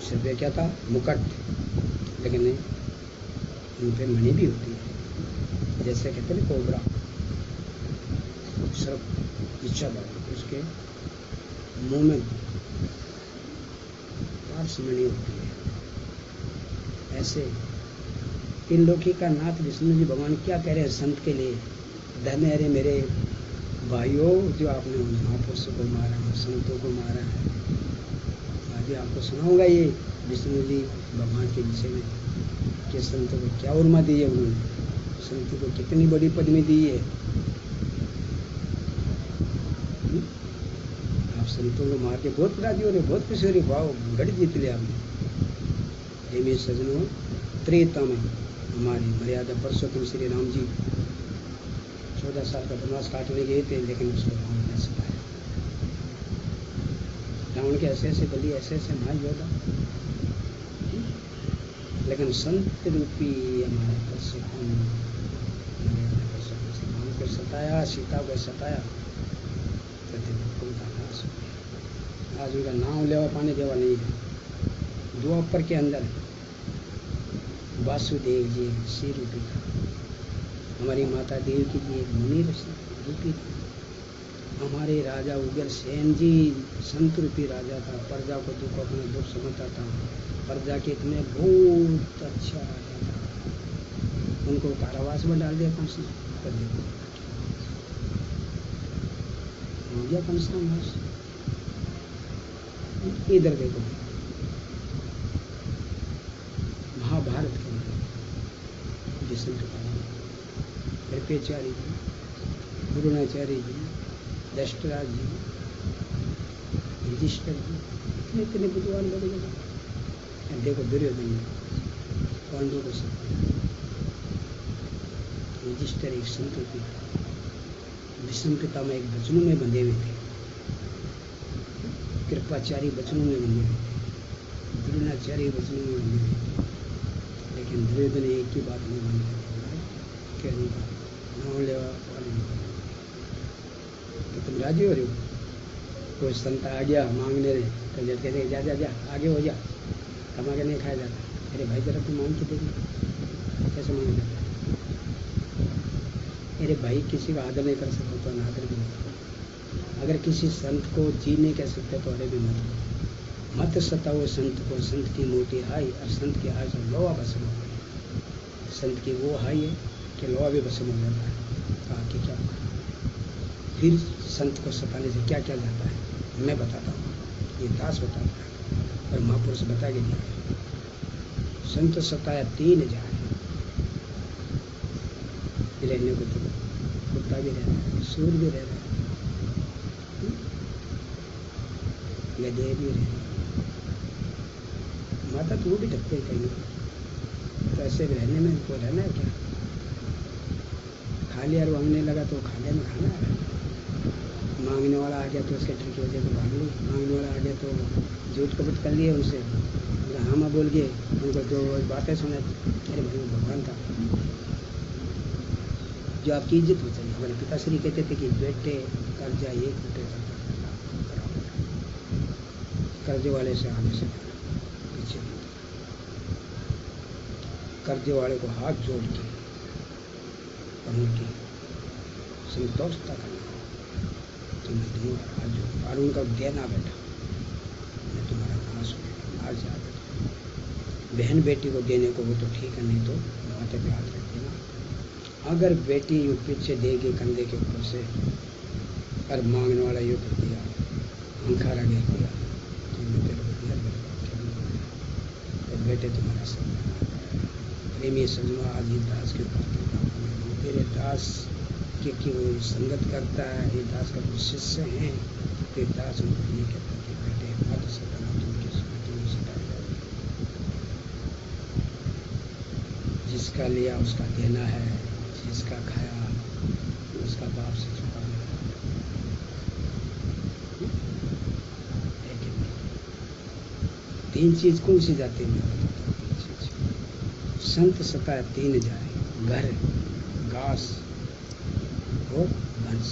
सिर पे क्या था? मुकुट, लेकिन नहीं, उन पे मणि भी होती है, जैसे कहते हैं कोबरा, सर्प इच्छा भाव, उसके मुंह में पार्श मणि होती है। ऐसे तीन लोकी का नाथ विष्णु जी भगवान क्या कह रहे हैं संत के लिए? धन्य अरे मेरे भाइयों, जो आपने महापुरुषों को मारा, संतों को मारा है। अभी आपको सुनाऊंगा ये विष्णु जी भगवान के विषय में कि संतों को क्या उर्मा दी है, उन्होंने संतों को कितनी बड़ी पदवी दी है। आप संतों को मार के बहुत राजी हो रहे, बहुत खुशी हो रही, भाव घड़ी जीत लिया आपने। हे मेरे सजनों, त्रेता में हमारी मर्यादा पुरुषोत्तम श्री राम जी 14 साल का वनवास काटने गए थे, लेकिन उसको रावण ने सताया। रावण के ऐसे ऐसे बलि, ऐसे ऐसे महायोद्धा, लेकिन संत रूपी हमारे पुरुषोत्तम राम को सताया, सीता को सताया, आज उनका नाम लेवा पानी देवा नहीं है। द्वापर के अंदर वासुदेव जी श्री रूपी था, हमारी माता देवी की जी एक मुनि रूपी थी, हमारे राजा उग्रसेन जी संत रूपी राजा था, प्रजा को दुख अपना दुख समझता था, प्रजा के इतने बहुत अच्छा राजा था। उनको कारावास में डाल दिया कंस ने, कर दिया हो गया कंस का नाश। इधर देखो महाभारत के अंदर विष्णु कृपाचार्य जी, गुरुणाचार्य जी, दष्टराज जी, युधिष्ठिर जी, इतने बुद्धिमान बड़े बड़े। देखो दुर्योधन पांडवों को सब, युधिष्ठिर एक संत की विष्णु पितामह एक वचनों में बंधे हुए थे, कृपाचार्य वचनों में बंधे हुए थे, द्रोणाचार्य वचनों में बंधे हुए थे, लेकिन दुर्योधन एक ही बात नहीं मानी, कहने का नाम लेवा तो तुम राजी हो रहे हो? कोई संत आ गया मांगने रे, तो कहते थे जा जा जा आगे हो जा, कमा के नहीं खाया जाता। अरे भाई जरा तुम मांग के देखो कैसे मांगा जाता है। अरे भाई किसी का आदर नहीं कर सकते तो अनादर भी नहीं। अगर किसी संत को जी नहीं कह सकते तो अरे भी मत सताओ संत को, संत की मोटी हाई और संत की हाई से लोहा भस्म हो गई। संत की वो हाई है कि लोहा भी भस्म हो जाता है। कहा कि क्या फिर संत को सताने से क्या क्या जाता है मैं बताता हूँ, ये दास बताता है और महापुरुष बता के दिया। संत सताया 3 जाए, रहने को तो कुत्ता भी रह रहा है, सूर भी रह रहा है, गधे भी रह रहे, माता तो वो भी ढकते कहीं, तो ऐसे रहने में को रहना है क्या? खा लिया और मांगने लगा तो खाने में खाना है। मांगने वाला आ गया तो उसके डर की वजह से भाग ली, मांगने वाला आ गया तो झूठ कपट कर लिए उनसे, हाँ माँ बोल गए, उनको 2 बातें सुना। अरे भाई वो भगवान था जो आपकी इज्जत हो चाहिए। हमारे पिताश्री कहते थे कि बेटे कर्जा ये फूटे कर्जे वाले से आगे से पीछे, कर्जे वाले को हाथ जोड़ के और उनकी संतोषता करना तो मैं दूंगा हाथ जोड़, और उनका देना बेटा मैं तुम्हारा नाश होगा आज जा बेटा। बहन बेटी को देने को वो तो ठीक है, नहीं तो माथे पे हाथ रख देना। अगर बेटी पीछे देगी कंधे के ऊपर से और मांगने वाला यूँ कर दिया, अंखारा गिर दिया तो मैं तेरे को दिया तो बेटे तुम्हारा सब प्रेमी सजवा आज ही दास के ऊपर तेरे दास की वो संगत करता है, ये दास का कुछ शिष्य हैं, तो दास उनको ये कहता कि बेटे मत सताना, तुमकी सुनती सता जिसका लिया उसका देना है, जिसका खाया उसका बाप से छुपाना है। 3 चीज कौन सी जाती है मैं बताता हूँ। 3 चीज संत सताया 3 जाए, घर दास और वंश।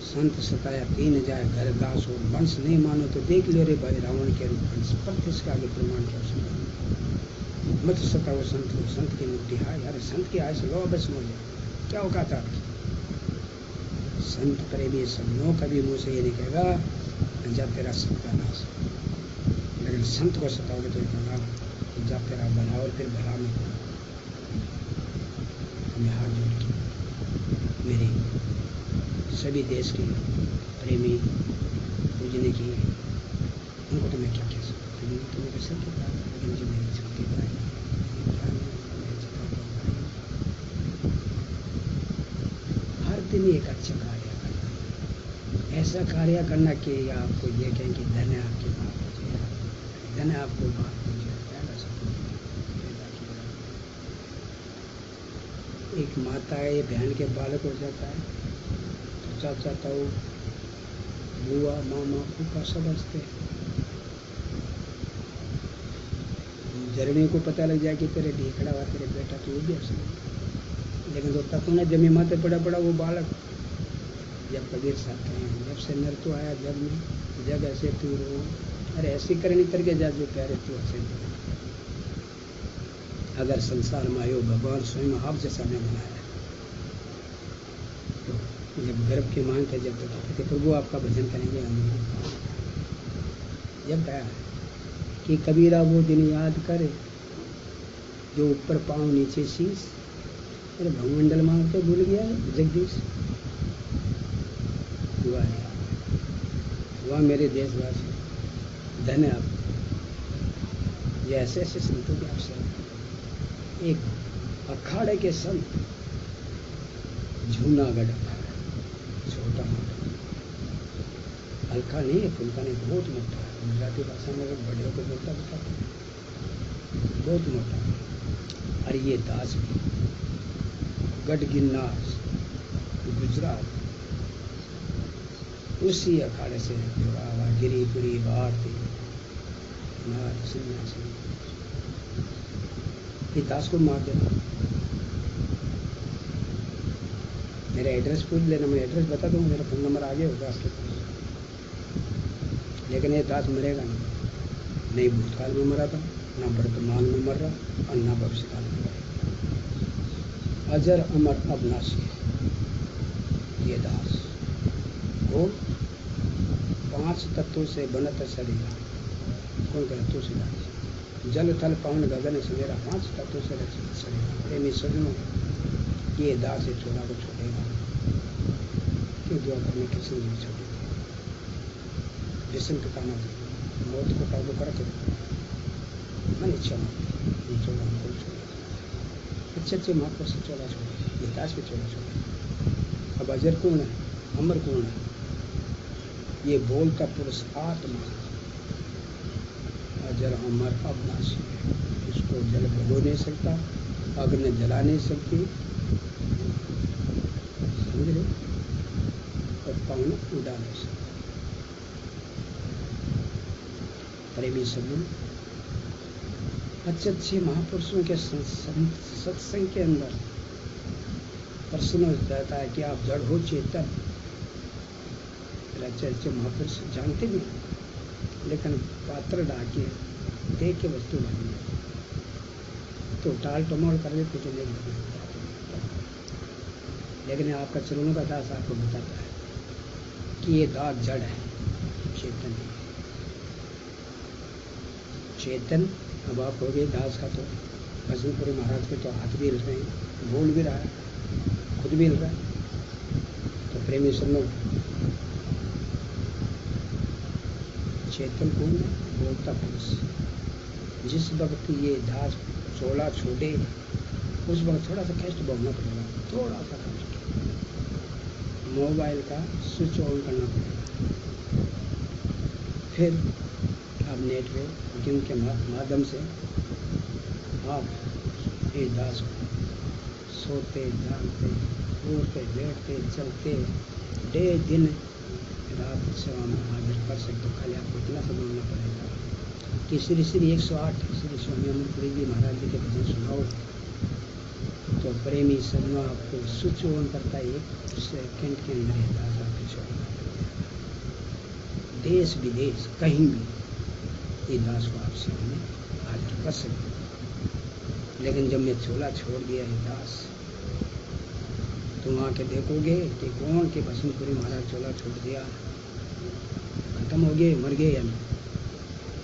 संत सताया पी न जाए घर दास और वंश। नहीं मानो तो देख लो रे भाई रावण के रूप वंश। पर इसके आगे प्रमाण क्या हो? मत सताओ संत को, संत की मुक्ति हाय। अरे संत की आय से लो बस हो जाए, क्या औकात है आपकी? संत प्रेमी सबनों कभी मुँह से ये नहीं कहेगा जब तेरा सबका नाश, लेकिन संत को सताओगे तो कहेगा जब तेरा भला और फिर भला में। हमें हाथ जोड़ के मेरे सभी देश के प्रेमी पूजने की, उनको तो मैं क्या कह सकता हूँ, तो मेरे सर के पास, लेकिन जो मेरी छुट्टी पाई हर दिन एक अच्छा कार्य करना, ऐसा कार्य करना कि आपको ये कहें कि धन है आपके बाप हो जाए, धन है आपको बाप हो जाए, क्या कर सकते। एक माता है, ये बहन के बालक हो जाता है तो चाचा ताऊ बुआ मामा फूफा सब हंसते हैं। जरने को पता लग जाए कि तेरे ढीकड़ा हुआ तेरे बेटा, तो वो भी हंसते। लेकिन जो तत्व ने जमी माते पड़ा पड़ा वो बालक, जब कबीर साहब कहें जब से नर तो आया जब में, जब ऐसे तू रो, अरे ऐसी करनी करके जा जो प्यारे तू ऐसे। अगर संसार में आयो भगवान स्वयं आप जैसा ने बनाया, तो जब गर्भ के मांग थे जब तक कहते प्रभु आपका भजन करेंगे हम। जब कहा कि कबीरा वो दिन याद करे जो ऊपर पाँव नीचे शीश, अरे भवमंडल मांग के भूल गया जगदीश। वह मेरे देशवासी धन्य आप, ये ऐसे ऐसे संतों के अवसर। एक अखाड़े के संत जूनागढ़ छोटा मोटा, हल्का नहीं है, फुल्का नहीं, बहुत मोटा है। गुजराती भाषा में अगर बड़े को बोलता बताते बहुत मोटा। और ये दास भी गढ़ गिरनार गुजरात, उसी अखाड़े से जुड़ा हुआ गिरीपुरी भारती दास को मार देना। मेरा एड्रेस पूछ लेना, मैं एड्रेस बता दूँ, मेरा फ़ोन नंबर आगे होगा आपके पास। लेकिन ये दास मरेगा नहीं भूतकाल में मरा था, ना वर्तमान में मर रहा और ना भविष्यकाल में मरा। अजर अमर अविनाशी ये दास को 5 तत्वों से बनत शरीर। कौन कहता? तुलसीदास। जल थल पवन गगन सवेरा, 5 तत्वों से रचित शरीर। प्रेमी सजनों ये दास ये छोड़ा को छोड़ेगा क्यों? दुआ करने के समय नहीं छोड़ेगा। जिसम पिता ना मौत को काबू करके मन इच्छा छोड़ा को छोड़ा। अच्छे महापुरुष से चौड़ा छोड़े, ये दास भी चौड़ा छोड़े। अब अजर कौन है? अमर कौन है? ये बोलता पुरुष आत्मा, अजर अमर अविनाशी है। इसको जल भगो नहीं सकता, अग्नि जला नहीं सकती, समझ रहे? और पवन उड़ा नहीं सकता। प्रेमी समूह अच्छे महापुरुषों के सत्संग के अंदर प्रश्न हो जाता है कि आप जड़ हो चेतन। अच्छे महापुरुष जानते भी, लेकिन पात्र डाके देख के वस्तु बनी तो टाल टमोल कर लेते तो नहीं बनता। लेकिन आपका चरणों का दास आपको बताता है कि ये दास जड़ है, चेतन है। चेतन अब आप हो गए दास का, तो भजनपुरी महाराज के तो हाथ भी हिल रहे हैं, बोल भी रहा है, खुद भी हिल रहा है। तो प्रेमी सुन लो, चेतन कौन है? बोलता पुरुष। जिस वक्त ये दास चोला छोड़े उस वक्त थोड़ा सा कष्ट भोगना पड़ेगा, थोड़ा सा कष्ट। मोबाइल का स्विच ऑन करना पड़ेगा, फिर आप नेट बैंकिंग के माध्यम से आप इस दास को सोते जागते उठते बैठते चलते डे दिन रात सेवा में हाजिर कर सकते। तो खाली आपको इतना समझना पड़ेगा कि श्री श्री 108 श्री स्वामी अमृतपुरी जी महाराज जी के भजन सुनाओ, तो प्रेमी सदमा आपको स्विच ऑन करता है, 1 सेकंड के अंदर ये दास आपके छोड़ देश विदेश कहीं भी ये दास को आप सामने हाजिर कर सकते। लेकिन जब मैं चोला छोड़ दिया ये दास, तुम आके देखोगे कि कौन के बसंतपुरी महाराज चोला छोड़ दिया, खत्म हो गए, मर गए या नहीं।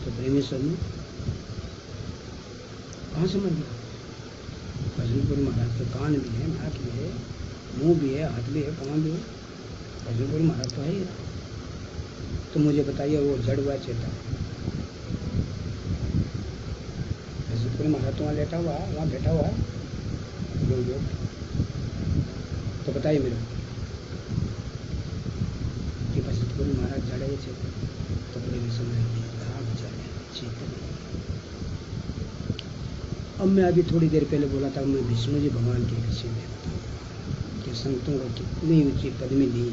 तो प्रेमी सदमा कहाँ से मर गया? बसंतपुरी महाराज के कान भी है, नाक भी है, मुंह भी है, हाथ भी है, पाँव भी है। बसंतपुरी महाराज तो है ही। तो मुझे बताइए वो जड़ हुआ चेता बसंतपुरी महाराज तो वहाँ लेटा हुआ, वहाँ बैठा हुआ है, तो बताइए मेरे को कि बसंतपुरी महाराज जड़ है चेता? तो प्रेमी समय चेतन। अब मैं अभी थोड़ी देर पहले बोला था, मैं विष्णु जी भगवान के विषय में बताऊंगा कि संतों को कितनी ऊंची पदवी दी।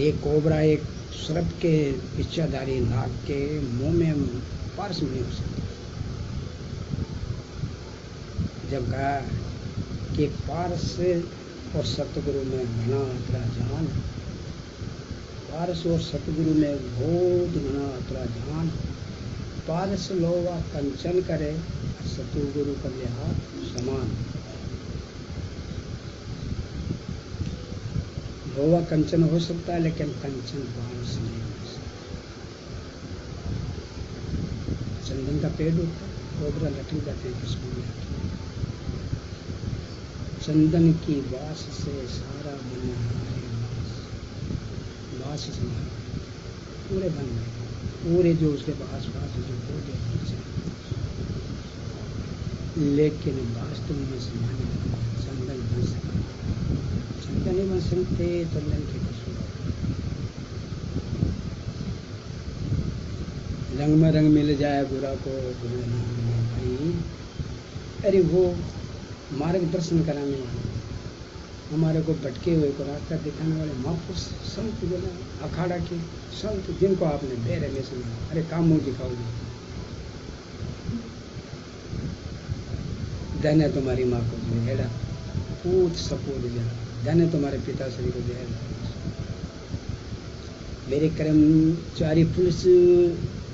एक कोबरा एक सर्प के इच्छाधारी नाग के मुंह में पारस नहीं हो सकता। जब कहा कि पारस और सतगुरु में घना अतरा जान, पारस और सतगुरु में बहुत घना अतरा जान, पारस लोवा कंचन करे, सतगुरु कर ले हाथ समान। लोवा कंचन हो सकता है लेकिन कंचन पारस नहीं हो सकता। चंदन का पेड़ होता है, कोबरा लटक जाते हैं किसको में, चंदन की वास से सारा बन वास से पूरे बन गए, पूरे जो उसके आस पास जो पौधे, लेकिन वास्तव में समाने चंदन बन सका, चंदन नहीं बन सकते। चंदन के कसूर रंग में रंग मिल जाए बुरा को बुरा नहीं भाई। अरे वो मार्गदर्शन कराने वाले, हमारे को भटके हुए को रास्ता दिखाने वाले महापुरुष संत जो ना अखाड़ा के संत, जिनको आपने बेरे में सुना, अरे काम मुँह दिखाओगे, धन्य तुम्हारी माँ को जो हेड़ा पूत सपूत जा, धन्य तुम्हारे पिताश्री को जो है। मेरे कर्मचारी पुलिस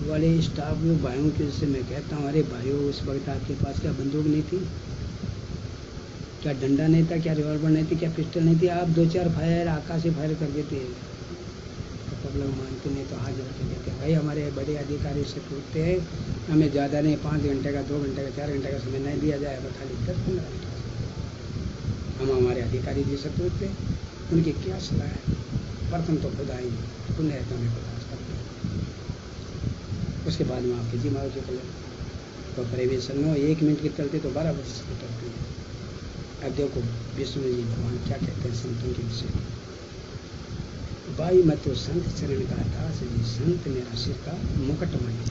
वाले स्टाफ भाइयों के से मैं कहता हूँ, अरे भाइयों उस वक्त आपके पास क्या बंदूक नहीं थी, क्या डंडा नहीं था, क्या रिवॉल्वर नहीं थी, क्या पिस्टल नहीं थी? आप 2-4 फायर आकाश से फायर कर देते, तो सब लोग मानते नहीं, तो हाथ जोड़ के देते भाई हमारे बड़े अधिकारी से पूछते हैं, हमें ज़्यादा नहीं 5 घंटे का 2 घंटे का 4 घंटे का समय नहीं दिया जाएगा, खाली 10-15 घंटे हम हमारे अधिकारी जी से पूछते उनकी क्या सलाह है। प्रथम तो खुद आई पुण्य तो हमें प्रकाश करते हैं, उसके बाद में आपके जी मारो जो कल तो परिवेशन में 1 मिनट की चलती तो 12 वर्ष की चलती है। अब देखो विष्णु जी भगवान क्या कहते हैं संतों के विषय में, भाई मैं तो संत चरण का दास जी, संत मेरा सिर का मुकुट मणि,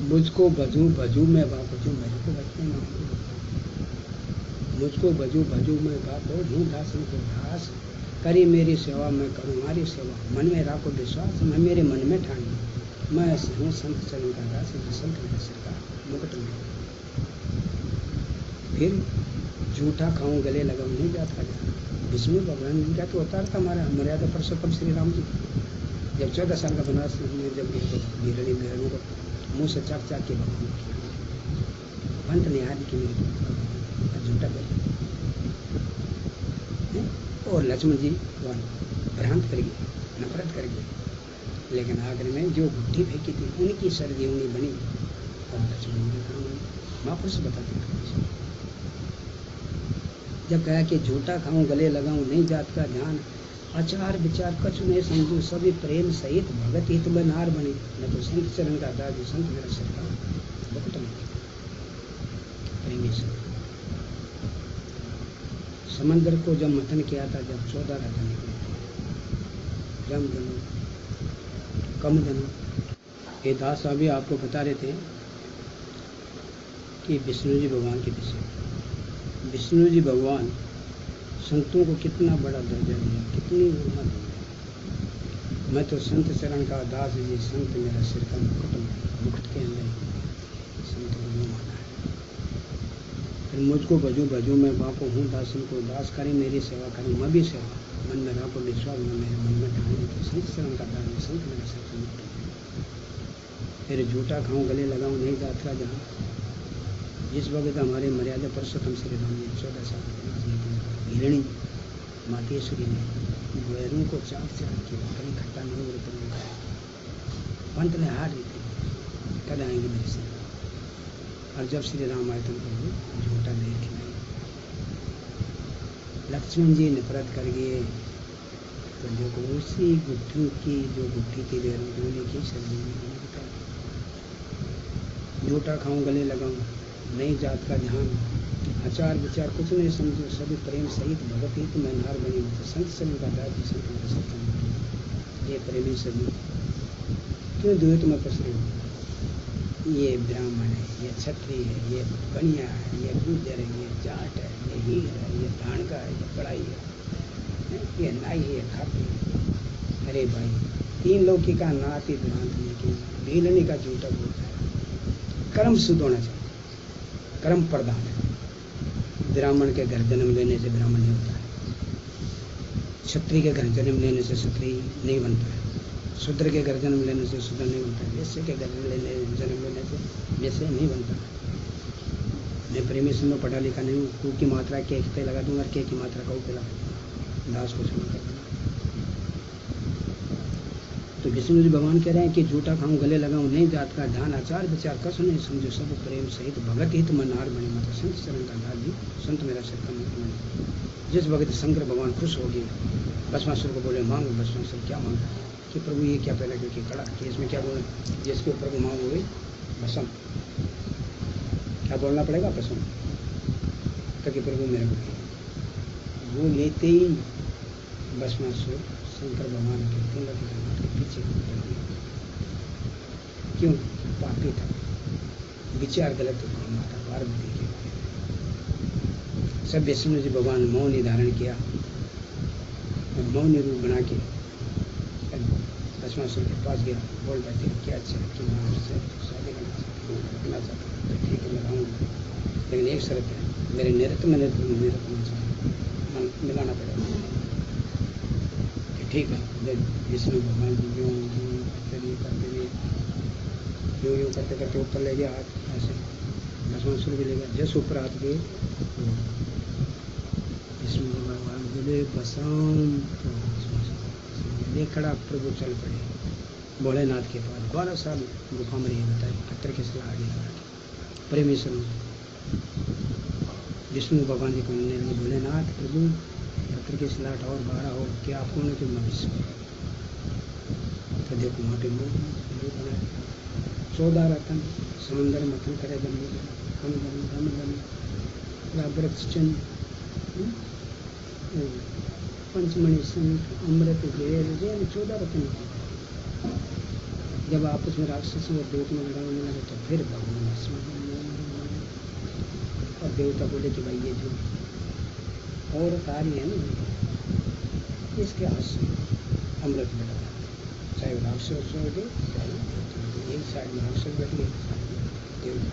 मुझको भजू भजू मैं बापजू, मेरे को बचने ना हो, मुझको भजू भजू मैं बापो हूँ दासन को दास, करी मेरी सेवा मैं करूँ हमारी सेवा, मन में राखो विश्वास मैं मेरे मन में ठानी, मैं हूँ संत चरण का दास जी, संत मेरा सिर का मुकुट मणि। फिर झूठा खाऊं गले लगाऊं नहीं जाता जा, विष्णु भगवान ने क्या तो अवतार था हमारा मर्यादा पुरुषोत्तम श्री राम जी। जब 14 साल का वनवास में जब गिरणी मेहरों को मुँह से चाक चाक के भगवान किया, पंत ने याद की मेरी झूठा गले, और लक्ष्मण जी भ्रांत कर गए, नफरत कर गए, लेकिन आखिर में जो बुद्धि फेंकी थी उनकी सर्दी उन्हीं बनी, और लक्ष्मण जी काम महापुरुष बताते हैं। जब कहा कि झूठा खाऊं गले लगाऊं नहीं जात का ध्यान, आचार विचार कछु नहीं समझू, सभी प्रेम सहित भगत हित में नार बनी, न तो संत चरण का दास संत मेरा सिर का मुकुट मणि। प्रेमी समंदर को जब मंथन किया था, जब 14 राजा निकले थे, जमदनु कमदनु, ये दास अभी आपको बता रहे थे कि विष्णु जी भगवान के विषय, विष्णु जी भगवान संतों को कितना बड़ा दर्जा दिया, कितनी उम्मत दी। मैं तो संत चरण का दास जी, संत मेरा सिर का मुकुट, मुकुट के अंदर संत को माना है। फिर मुझको भजो भजो मैं बापो हूँ दासन को दास करे मेरी सेवा करूँ मैं भी सेवा मन में राखो विश्वास में मेरे मन में ठाने तो संत शरण का दान संत मेरा सत्संग फिर झूठा खाऊं गले लगाऊं नहीं यात्रा जहाँ जिस वक्त हमारे मर्यादा पुरुषोत्तम श्री राम ने 14 साल हिरणी मातेश्वरी ने बैरों को चाक के कहीं खट्टा नहीं हो रहा पंत ने हार रही थी कल आएंगे मेरे से और जब श्री राम आए तो झूठा नहीं खिलाई लक्ष्मण जी नफरत कर गए तो देखो उसी गुट्ठी की जो गुट्ठी थी गोली की सब्जी में झूठा खाऊं गले लगाऊं नई जात का ध्यान आचार विचार कुछ नहीं समझो सभी प्रेम सहित भगत हित मैं नार बनी तो संत समय का दादी संत सत्संग ये प्रेमी सभी क्यों द्वैत में पसरे हो ये ब्राह्मण है ये क्षत्रिय है ये कन्या है ये गुर्जर है ये जाट है ये हीर है ये धानका है ये बड़ाई है ये नाई है खाती है अरे भाई तीन लौकी का नाती भ्रांत नहीं की बेलने का झूठा बोलता है कर्म शुद्ध होना चाहिए कर्म प्रधान है ब्राह्मण के घर जन्म लेने से ब्राह्मण नहीं होता है क्षत्रिय के घर जन्म लेने से क्षत्रिय नहीं बनता है शूद्र के घर जन्म लेने से शूद्र नहीं बनता है वैश्य के घर जन्म लेने से वैश्य नहीं बनता है मैं प्रेमी में पढ़ा लिखा नहीं हूँ कू की मात्रा के पे लगा दूंगा के की मात्रा का पे लगा दूंगा दास को क्षमा कर दूंगा तो विष्णु जी भगवान कह रहे हैं कि झूठा खाऊं गले लगाऊं नहीं जात का ध्यान आचार विचार कस नहीं समझो सब प्रेम सहित भगत हित मन नार बने मत संत शरण का दास भी संत मेरा सत्संग बने जिस वक्त शंकर भगवान खुश हो गए भस्मासुर को बोले मांगो भस्मासुर क्या मांगा कि प्रभु ये क्या पहला क्योंकि कड़ा कि इसमें क्या बोले जिसके ऊपर को मांग हो गई भस्म क्या बोलना पड़ेगा भस्म ताकि प्रभु मेरे को वो लेते ही भस्मासुर शंकर भगवान के तिलक के पीछे क्यों पापी था विचार गलत हो माता पार्वती के सब विष्णु जी भगवान मौन धारण किया और मौन रूप बना के भस्मासुर के पास गया बोल रहे थे क्या अच्छा कि मैं उससे शादी करना चाहता हूँ तो ठीक है मैं रहूँगा लेकिन एक शर्त है मेरे नृत्य में नृत्य चाहिए मिलाना पड़ेगा ठीक है विष्णु भगवान जी यूँ यूँ करते करते ऊपर ले गया हाथ ऐसे भस्मासुर भी ले गया जैसे ऊपर हाथ गए विष्णु भगवान बोले बसाम तो खड़ा प्रभु चल पड़े भोलेनाथ के पास 12 साल गुफा में रही बताए पत्थर के सलाह आगे लगा प्रेमेश्वर विष्णु भगवान जी को मिलने लगे भोलेनाथ प्रभु पत्थर के सलाट और 12 हो क्या आपको ने क्यों भविष्य तो देखो वहाँ पे बनाए 14 रतन समंदर मथन करे बने कम दम दम वृक्ष चिन्ह पंचमणि संत अमृत जेल 14 रत्न जब आपस में राक्षसों और देवता में लड़ा होने लगे तो फिर भगवान और देवता बोले कि भाई ये जो औरत आ रही है ना इसके हाथ से अमृत में लगा चाहे राक्षस हो गए चाहे एक साइड में राक्षस बैठ गए देवता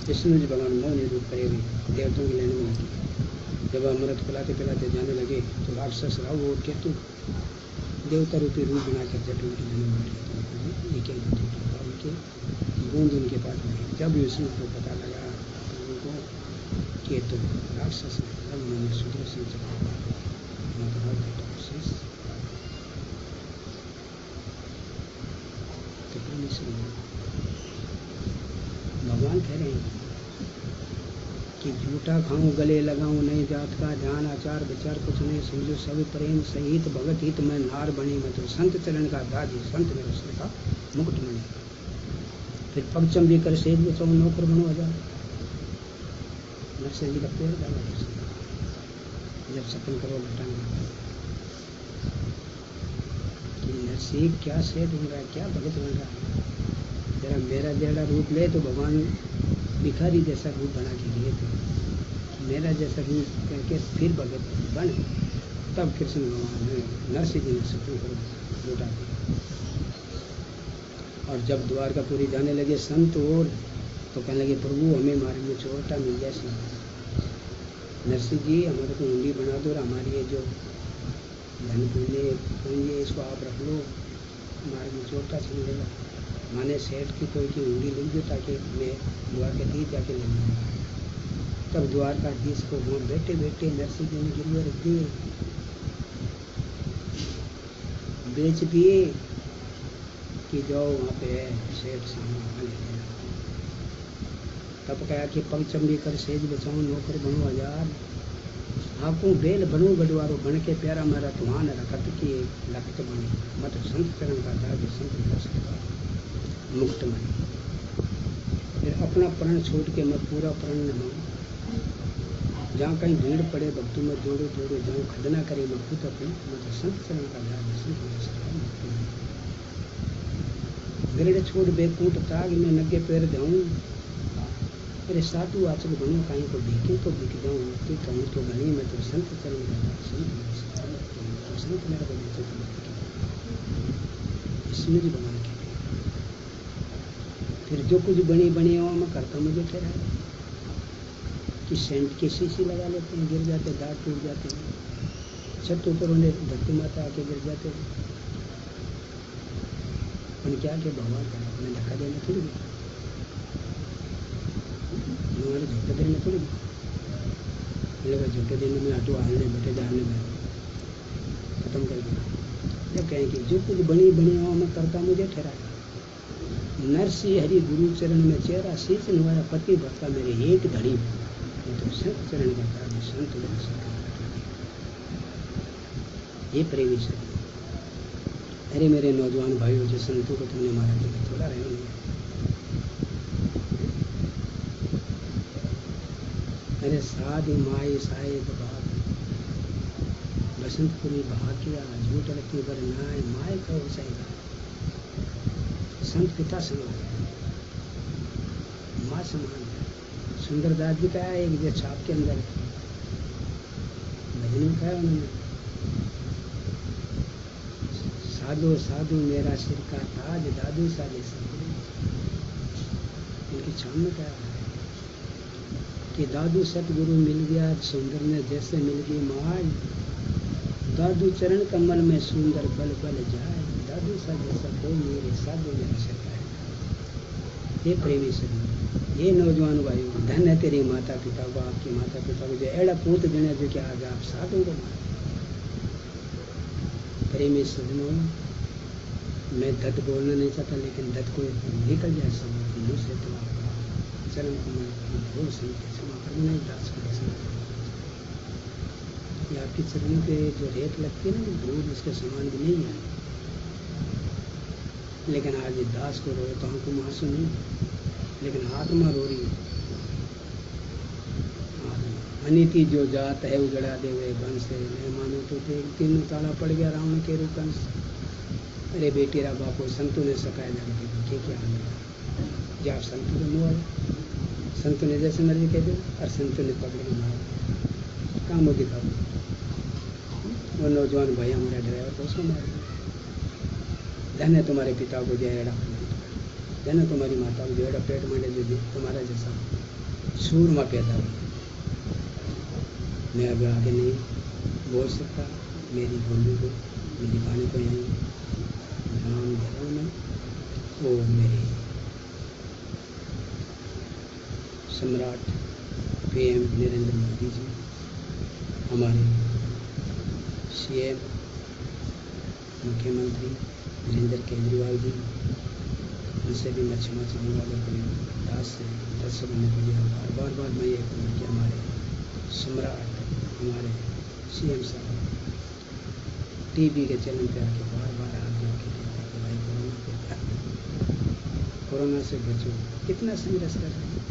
विष्णु जी भगवान मौन रूप करे हुए देवताओं की लेने में लगी जब अमृत पिलाते पिलाते जाने लगे तो राक्षस राहु और केतु देवता रूपी रूप बनाकर जट उनके जन्म बैठ गए उनके बूंद उनके पास में जब विष्णु को पता लगा उनको केतु राक्षस तब उन्होंने सुदर्शन चक्र भगवान कह रहे हैं कि झूठा खाऊं गले लगाऊं नहीं जात का ध्यान आचार विचार कुछ नहीं समझो सब प्रेम सहित भगत हित मैं नार बनी मैं तो संत चरण का दादी संत मेरे सर का मुकुट मणि फिर पगचम भी कर सेज में 100 नौकर बनो हजार नक्शे जी का पेड़ डाला जब सपन करो लटाएंगे कि नरसिंह क्या सेठ बन रहा है क्या भगत बन रहा है जरा मेरा जैसा रूप ले तो भगवान भिखारी जैसा रूप बना के लिए थे मेरा जैसा रूप करके फिर भगत बन तब कृष्ण भगवान ने नरसिंह जी ने सपन करो लौटा दिया और जब द्वारकापुरी जाने लगे संत और तो कहने लगे प्रभु हमें मार्ग में चोरटा मिल जाए नरसिंह जी हमारे को हुंडी बना दो और हमारी ये जो धन पूंजी है इसको आप रख लो, हमारे में चोटा छीन लेगा। माने सेठ की कोई की हुंडी लिख दो ताकि मैं द्वार के दी जाके ले लूँ। तब द्वार का धीश को वहाँ बैठे बैठे नरसिंह जी ने गिरवे रख दिए, बेच दिए कि जाओ वहाँ पे है सेठ सामने ले लेना। तब कहा कि पग चमड़ी कर सेज बचाऊँ नौकर बनू हजार, आपको बेल बनू गडवारो बन के प्यारा मेरा तुहान रखत की लखत बनी, मत संत चरण का दाग संत मुक्त बनी। फिर अपना प्रण छोड़ के मैं पूरा प्रण न, जहाँ कहीं भीड़ पड़े भक्तों में दौड़ो दौड़ो, जहाँ खदना करे मैं खुद अपनी, मत संत चरण का दाग संत गृह छोड़ बेकूट ताग में नगे पैर जाऊँ, अरे साधु आचक बनूँ कहीं को भीखे तो बिक जाऊँ, तू कहूँ तो गली में तो संत चरण का संत मेरा को बेचे तो इसमें भी बना के फिर जो कुछ बनी बनी हो मैं करता मुझे ठहरा कि सेंट की शीशी लगा लेते हैं, गिर जाते, दांत टूट जाते हैं, छत ऊपर उन्हें धरती माता आके गिर जाते हैं। उन्हें क्या कि भगवान का उन्हें धक्का देने थोड़ी हमारे झोंके देने थोड़ी लगा, झोंके देने में आटो हालने बैठे जाने में खत्म कर दिया। जब कहें कि जो कुछ बनी बनी हो मैं करता मुझे ठहराया, नरसिंह हरि गुरु चरण में चेहरा शीश नवाया, पति भक्ता मेरे एक धड़ी, तो संत चरण का कार्य संत ये प्रेमी से। अरे मेरे नौजवान भाइयों, जो संतों को तुमने मारा तो थोड़ा रहे नहीं। अरे साध माए साए बाप बसंतपुरी भाग्या झूठ रखी बर नाय माए कहो सही, संत पिता समान है, माँ समान है। सुंदरदास जी का है एक जो छाप के अंदर भजन में कहा उन्होंने, साधु साधु मेरा सिर का ताज दादू साले सतगुरु, उनकी छाप में कहा है कि दादू सतगुरु मिल गया सुंदर में जैसे मिल गई माज, दादू चरण कमल में सुंदर बल बल जाए, दादू सा जैसा कोई मेरे साधु मेरा सकता है। ये प्रेमी सभी, ये नौजवान भाइयों, धन है तेरी माता पिता को, आपके माता पिता को जो एड़ा पूत देने जो कि आज आप साधु को प्रेमी सजनों, मैं दत्त बोलना नहीं चाहता लेकिन दत्त को निकल जाए सब मुँह से तो आपका चरण कमल भूल से क्षमा करना ही दास को ये आपकी चरणों पे जो रेत लगती है ना धूल उसके समान भी नहीं है। लेकिन आज ये दास को रोए तो हमको आंसू नहीं, लेकिन आत्मा रो रही है। अनिति जो जात है उजड़ा दे हुए बन से, मैं मानो तो तीनों ताला पड़ गया रावण के रूपन से। अरे बेटी रा बापो संतों ने सकाया जाकर के क्या मिला, जब आप संतों के मुँह आए, संतों ने जैसे मर्जी कह दो और संतों ने पकड़ के मारा, काम वो दिखाओ। वो नौजवान भाई हमारा ड्राइवर को उसको मार दिया। धन है तुम्हारे पिता को जो एड़ा, धन है तुम्हारी माता को जो एड़ा पेट मांडे जो तुम्हारा जैसा सूरमा पैदा हुआ। मैं अब आगे नहीं बोल सकता, मेरी बोली को मैं दिखाने को यहीं नाम दे रहा हूँ मैं। वो मेरे सम्राट PM नरेंद्र मोदी जी, हमारे CM मुख्यमंत्री वीरेंद्र केजरीवाल जी, उनसे भी मैं क्षमा चाहूँगा अगर कोई दास से दर्शक होने के लिए। बार बार मैं ये कहूँ कि हमारे सम्राट, हमारे CM साहब TV के चैनल पे आके बार बार हाथ जोड़ के कहते हैं कि भाई कोरोना से बचो, कितना संघर्ष कर रहे हैं।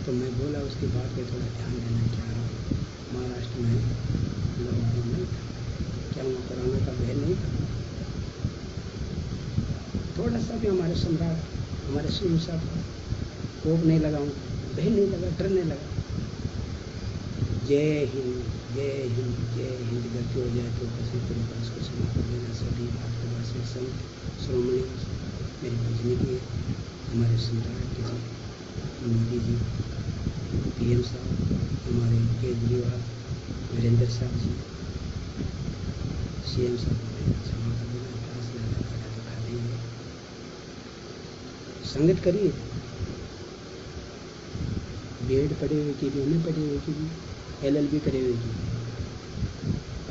तो मैं बोला उसकी बात पे थोड़ा ध्यान देना। क्या महाराष्ट्र में लॉकडाउन नहीं था, क्या वहाँ कोरोना का भय नहीं था? थोड़ा सा भी हमारे सम्राट, हमारे CM साहब कोप नहीं लगा, भय नहीं लगा, डर नहीं लगा। जय हिंद जय हिंद जय हिंद गलती हो जाए तो किसी तरीके उसको क्षमा कर देना। सभी भारतवासी संत श्रोमणी मेरी भजनी की हमारे सम्राट की मोदी जी, PM साहब, हमारे केजरीवाल, वीरेंद्र साहब जी, CM साहब ने क्षमा कर देना, दास ज़्यादा खड़ा दिखा देंगे। संगत करिए, B.Ed पढ़े हुए की भी, उन्हें पढ़े हुए की भी, LLB करे हुए की भी,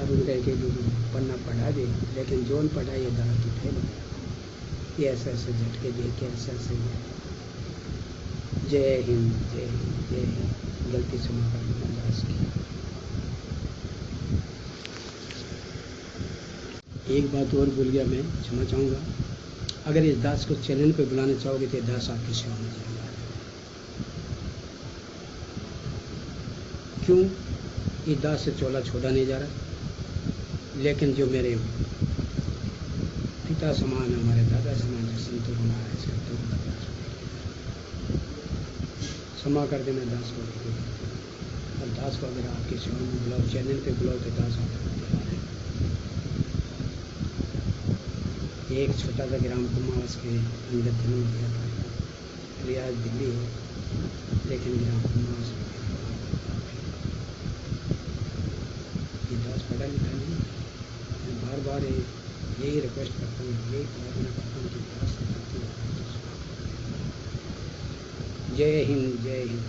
अब उनका के जो पढ़ना पढ़ा दे, लेकिन जोन पढ़ा ये दास की फेल हो गया, ये ऐसे झटके दे के ऐसे जय हिंद, जय हिंद, जय हिंद। गलती क्षमा कर देना दास की। एक बात और भूल गया, मैं क्षमा चाहूँगा। अगर इस दास को चैनल पे बुलाना चाहोगे तो दास आपकी सेवा में जरूर आ जाएगा। क्यों? ये दास से चोला छोड़ा नहीं जा रहा, लेकिन जो मेरे पिता समान, हमारे दादा समान जो संतों को मारा है, संतों को दास क्षमा कर देना दास को लेकर। और दास को अगर आपकी सेवा में बुलाओ, चैनल पे बुलाओ तो दास आपको बुला रहे। एक छोटा सा ग्राम कुमाऊस के अंदर जन्म लिया था, रियाज दिल्ली है, लेकिन ग्राम कुमाऊस में ये दास पढ़ा लिखा नहीं। मैं बार बार यही रिक्वेस्ट करता हूँ, यही प्रार्थना करता हूँ कि दास से गलती हो। जय हिंद, जय हिंद।